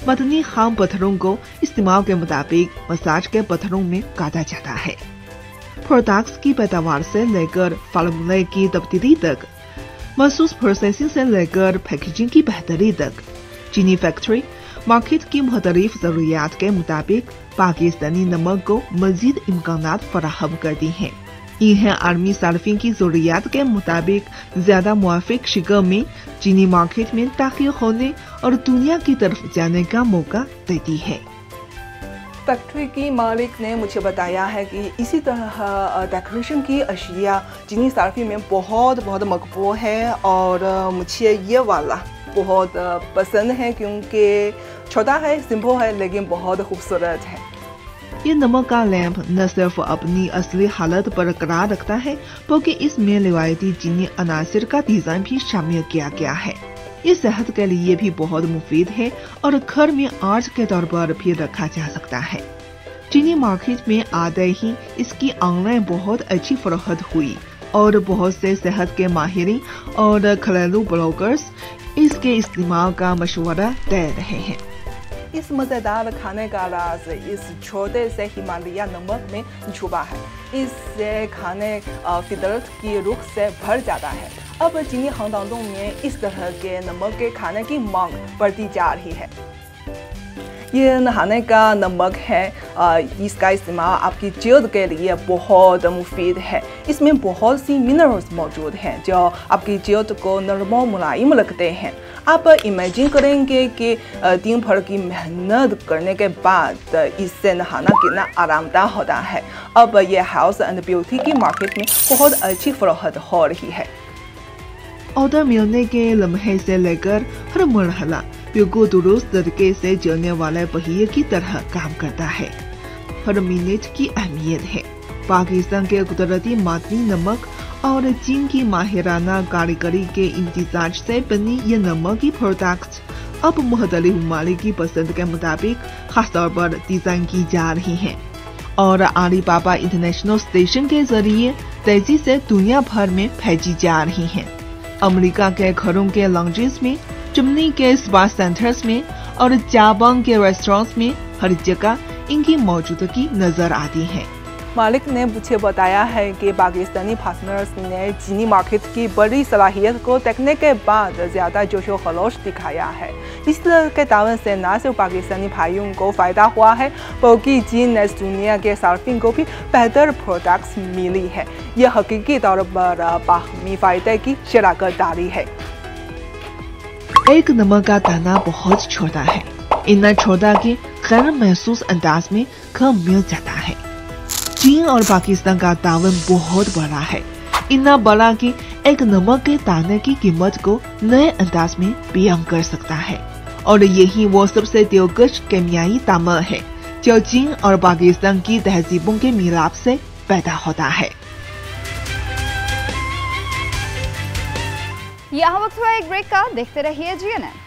मदनी खाम पत्थरों को इस्तेमाल के मुताबिक मसाज के पत्थरों में काटा जाता है। प्रोडक्ट्स की पैदावार से लेकर फार्मूले की तब्दीली तक, महसूस प्रोसेसिंग से लेकर पैकेजिंग की बेहतरी तक, चीनी फैक्ट्री मार्केट की मुख्तलिफ जरूरियात के मुताबिक पाकिस्तानी नमक को मजीद इम्कानात फराहम करती है। इन्हें आर्मी सार्फिन की जरूरियात के मुताबिक ज्यादा मुआफिक शिकल में चीनी मार्केट में दाखिल होने और दुनिया की तरफ जाने का मौका देती है। फैक्ट्री की मालिक ने मुझे बताया है कि इसी तरह डेकोरेशन की अशिया चीनी सार्फिन में बहुत मकबूल है और मुझे ये वाला बहुत पसंद है क्योंकि छोटा है, सिंपल है, लेकिन बहुत खूबसूरत है। ये नमक का लैंप न सिर्फ अपनी असली हालत बरकरार रखता है, बल्कि इसमें रिवायती चीनी अनासिर का डिजाइन भी शामिल किया गया है। ये सेहत के लिए भी बहुत मुफीद है और घर में आर्ट के तौर पर भी रखा जा सकता है। चीनी मार्केट में आते ही इसकी ऑनलाइन बहुत अच्छी फरोख्त हुई और बहुत से सेहत के माहिरीन और घरेलू ब्लॉगर्स इसके इस्तेमाल का मशवरा दे रहे हैं। इस मजेदार खाने का राज इस छोटे से हिमालय नमक में छुपा है। इससे खाने फितरत की रूह से भर जाता है। अब चीनी खानदानों में इस तरह के नमक के खाने की मांग बढ़ती जा रही है। ये नहाने का नमक है, इसका इस्तेमाल आपकी जल्द के लिए बहुत मुफीद है। इसमें बहुत सी मिनरल्स मौजूद हैं जो आपकी जल्द को नरम और मुलायम रखते हैं। आप इमेजिन करेंगे कि दिन भर की मेहनत करने के बाद इससे नहाना कितना आरामदायक होता है। अब ये हेल्थ एंड ब्यूटी की मार्केट में बहुत अच्छी फरोख्त हो रही है। ऑर्डर मिलने के लम्हे से लेकर हर मरहला बिल्कुल दुरुस्त तरीके से चलने वाले पहिए की तरह काम करता है। हर मिनट की अहमियत है। पाकिस्तान के कुदरती मादनी नमक और चीन की माहिराना कारीगरी के इम्तिजाज से बनी ये नमक की प्रोडक्ट्स अब मुख्तलिफ ममालिक की पसंद के मुताबिक खासतौर पर डिजाइन की जा रही हैं और अलीबाबा इंटरनेशनल स्टेशन के जरिए तेजी से दुनिया भर में भेजी जा रही हैं। अमेरिका के घरों के लॉन्जेस में, चिमनी के स्पा सेंटर्स में और जाबांग के रेस्टोरेंट्स में हर जगह इनकी मौजूदगी नजर आती है। मालिक ने मुझे बताया है कि पाकिस्तानी पार्टनर्स ने चीनी मार्केट की बड़ी सलाहियत को देखने के बाद ज़्यादा जोशो खरोश दिखाया है। इस तरह के तावन से न सिर्फ पाकिस्तानी भाइयों को फ़ायदा हुआ है, बल्कि चीन ने दुनिया के सार्फिन को भी बेहतर प्रोडक्ट्स मिली है। यह हकीकी तौर पर बाहमी फ़ायदे की शराकत दारी है। एक नमक का दाना बहुत छोटा है, इतना छोटा कि गैर महसूस अंदाज में कम मिल जाता है। चीन और पाकिस्तान का तावन बहुत बड़ा है, इतना बड़ा कि एक नमक के दाने की कीमत को नए अंदाज में बयां कर सकता है। और यही वो सबसे दिलकश केमियाई तामल है जो चीन और पाकिस्तान की तहजीबों के मिलाप से पैदा होता है। यहाँ वक्त हुआ एक ब्रेक का, देखते रहिए GNN।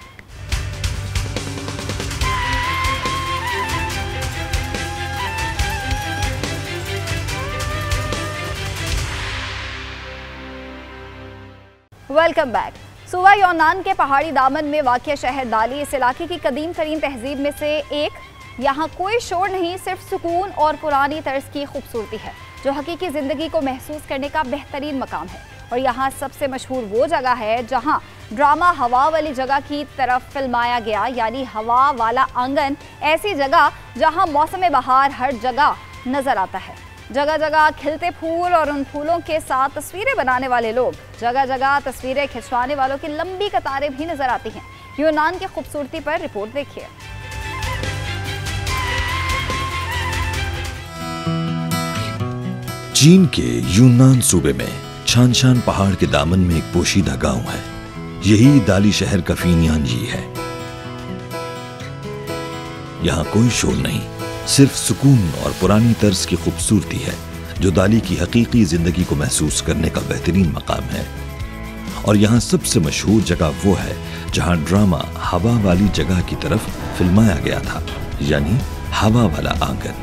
Welcome back. सूबा यूनान के पहाड़ी दामन में वाक़िया शहर दाली इस इलाके की कदीम तरीन तहजीब में से एक। यहाँ कोई शोर नहीं, सिर्फ सुकून और पुरानी तर्ज की खूबसूरती है जो हकीकी ज़िंदगी को महसूस करने का बेहतरीन मकाम है। और यहाँ सबसे मशहूर वो जगह है जहाँ ड्रामा हवा वाली जगह की तरफ फिल्माया गया, यानी हवा वाला आंगन। ऐसी जगह जहाँ मौसम बहार हर जगह नज़र आता है, जगह जगह खिलते फूल और उन फूलों के साथ तस्वीरें बनाने वाले लोग, जगह जगह तस्वीरें खिंचवाने वालों की लंबी कतारें भी नजर आती हैं। यूनान की खूबसूरती पर रिपोर्ट देखिए। चीन के यूनान सूबे में छानशान पहाड़ के दामन में एक पोशीदा गांव है। यही दाली शहर का फीनियानजी है। यहाँ कोई शोर नहीं, सिर्फ सुकून और पुरानी तर्ज की खूबसूरती है जो दाली की हकीकी जिंदगी को महसूस करने का बेहतरीन मकाम है। और यहाँ सबसे मशहूर जगह वो है जहाँ ड्रामा हवा वाली जगह की तरफ फिल्माया गया था, यानी हवा वाला आंगन।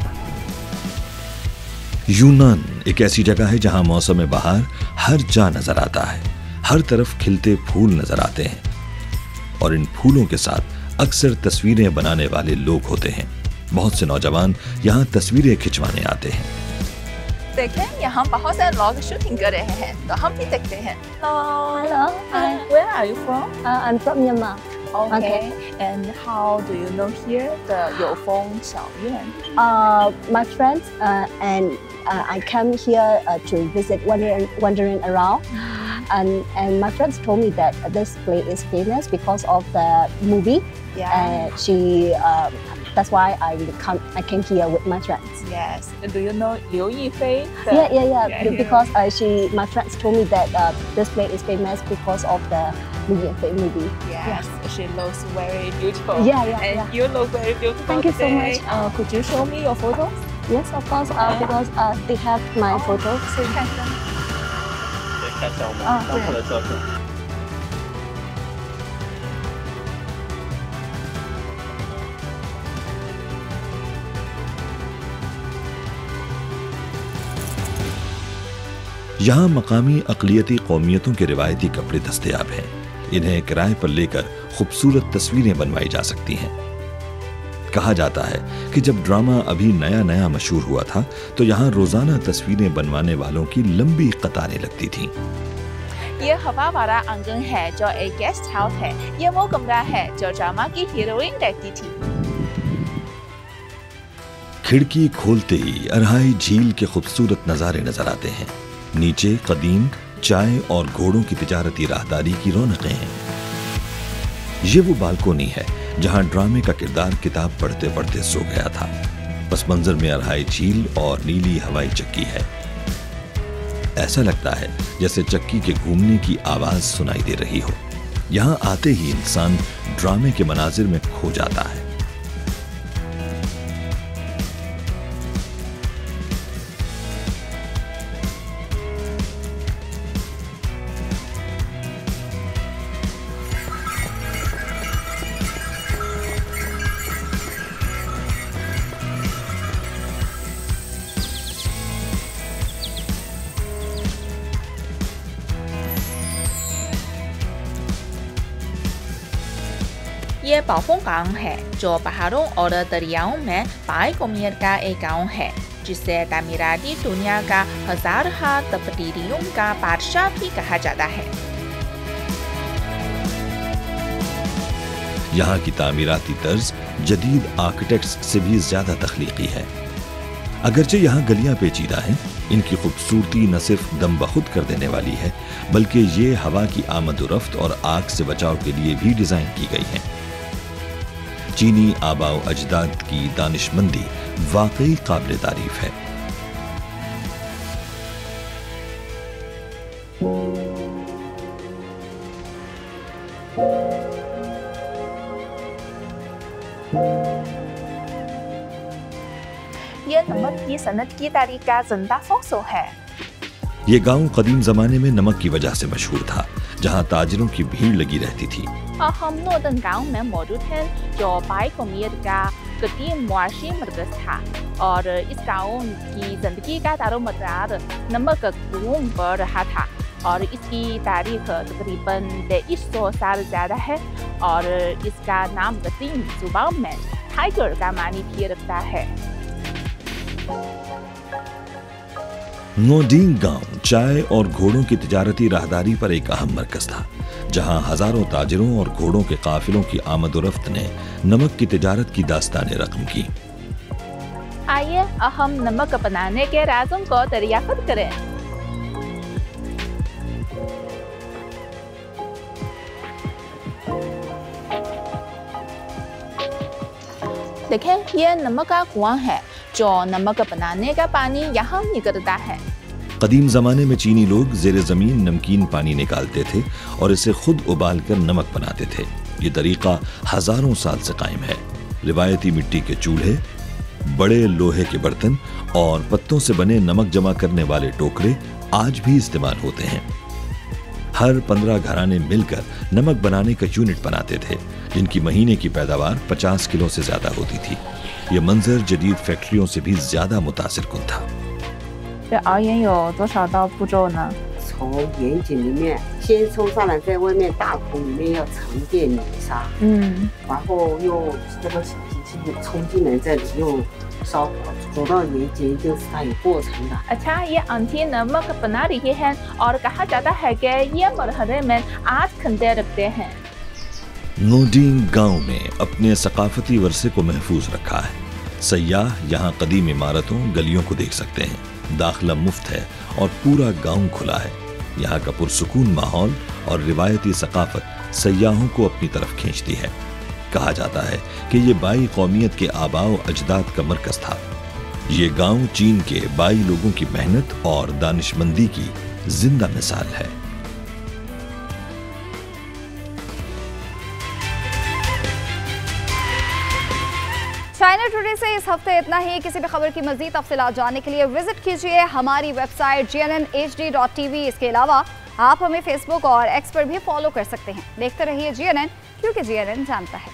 यूनान एक ऐसी जगह है जहाँ मौसम बहार हर जा नजर आता है, हर तरफ खिलते फूल नजर आते हैं और इन फूलों के साथ अक्सर तस्वीरें बनाने वाले लोग होते हैं। बहुत से नौजवान यहाँ तस्वीरें खिंचवाने आते हैं। देखें, यहाँ बहुत सारे लोग शूटिंग कर रहे हैं, तो हम भी देखते हैं। Hello. Hi. Where are you from? I'm from Myanmar. Okay. And how do you know here the Youfeng Xiaoyuan? My friends and I came here to visit, wandering around, and my friends told me that this place is famous because of the movie. Yeah. That's why I came here with my friends. Yes. Do you know Liu Yifei? Yeah. Because my friends told me that this place is famous because of the Liu Yifei movie. Yes. She looks very beautiful. Yeah. You look very beautiful. Thank you so today. much. Could you show me your photos? Yes, of course. Because they have my photos. यहाँ मकामी अक़लियती कौमियतों के रिवायती कपड़े दस्तयाब हैं। इन्हें किराए पर लेकर खूबसूरत तस्वीरें बनवाई जा सकती हैं। कहा जाता है कि जब ड्रामा अभी नया नया मशहूर हुआ था तो यहाँ रोजाना तस्वीरें बनवाने वालों की लंबी कतारें लगती थीं। ये हवा वाला आंगन है जो एक गेस्ट हाउस है। ये वो कमरा है जो ड्रामा की हीरोइन रहती थी। खिड़की खोलते ही अरहाई झील के खूबसूरत नजारे नजर आते हैं। नीचे कदीम चाय और घोड़ों की तिजारती राहदारी की रौनकें हैं। ये वो बालकोनी है जहां ड्रामे का किरदार किताब पढ़ते पढ़ते सो गया था। पस मंजर में अरहाई झील और नीली हवाई चक्की है। ऐसा लगता है जैसे चक्की के घूमने की आवाज सुनाई दे रही हो। यहाँ आते ही इंसान ड्रामे के मनाजिर में खो जाता है। ये बाफोंगांग है जो पहाड़ों और दरियाओं में पाई कौमियत का एक गांव है, जिसे तामीराती दुनिया का हजारहा तब्दीलियों का बादशाह भी कहा जाता है। यहाँ की तामीराती तर्ज जदीद आर्किटेक्ट्स से भी ज्यादा तख्लीकी है। अगरचे यहाँ गलियां पेचीदा हैं, इनकी खूबसूरती न सिर्फ दम बखुद कर देने वाली है बल्कि ये हवा की आमद-ओ-रफ्त और आग से बचाव के लिए भी डिजाइन की गई है। चीनी आबाओ अजदाद की दानिशमंदी वाकई काबिल तारीफ है। ये नमक की सनत की तारीख का जिंदा फोटो है। ये गांव कदीम जमाने में नमक की वजह से मशहूर था, जहां ताजिरों की भीड़ लगी रहती थी। हम नोर्दन गांव में मौजूद हैं जो पाई कौमियत का कदीम मुआशी मरकज था और इस गांव की जिंदगी का दारोमदार नमक घूम पर रहा था। और इसकी तारीख तकरीबन 2300 साल ज़्यादा है और इसका नाम कदीम ज़ुबान में टाइगर का मानी भी रखता है। नोडिंग गांव चाय और घोड़ों की तिजारती राहदारी पर एक अहम मरकज था, जहां हजारों ताजिरों और घोड़ों के काफिलों की आमद-ओ-रफ्त ने नमक की तिजारत की दास्तानें रकम की। आइए हम नमक बनाने के राज़ों को दरियाफ्त करें। देखें, ये नमक का कुआं है जो नमक बनाने का पानी यहाँ निकलता है। कदीम जमाने में चीनी लोग जेरे जमीन नमकीन पानी निकालते थे और इसे खुद उबालकर नमक बनाते थे। ये तरीका हजारों साल से कायम है। रिवायती मिट्टी के चूल्हे, बड़े लोहे के बर्तन और पत्तों से बने नमक जमा करने वाले टोकरे आज भी इस्तेमाल होते हैं। हर 15 घराने मिलकर नमक बनाने का यूनिट बनाते थे, जिनकी महीने की पैदावार 50 किलो से ज्यादा होती थी। ये मंजर जदीद फैक्ट्रियों से भी ज्यादा मुतासिर कुन था। 这熬盐有多少道步骤呢？从盐井里面先冲上来，在外面大桶里面要沉淀泥沙，然后用这个洗机器冲进来，这里又烧火，煮到盐碱就是它有过程的。अच्छा, ये आंटी नमक बना रही है और कहा जाता है कि ये मरहले में 8 घंटे लगते हैं। नोडिंग गांव ने अपने सकाफती वरसे को महफूज रखा है। सयाह यहाँ कदीम इमारतों, गलियों को देख सकते हैं। दाखिला मुफ्त है और पूरा गांव खुला है। यहाँ का पुरसुकून माहौल और रिवायती सकाफत सयाहों को अपनी तरफ खींचती है। कहा जाता है कि ये बाई कौमियत के आबाओ अजदाद का मरकज था। ये गांव चीन के बाई लोगों की मेहनत और दानिशमंदी की जिंदा मिसाल है। चाइना टुडे से इस हफ्ते इतना ही। किसी भी खबर की मजीद तफसीलात जानने के लिए विजिट कीजिए हमारी वेबसाइट GNNHD.TV। इसके अलावा आप हमें फेसबुक और एक्स पर भी फॉलो कर सकते हैं। देखते रहिए GNN, क्योंकि GNN जानता है।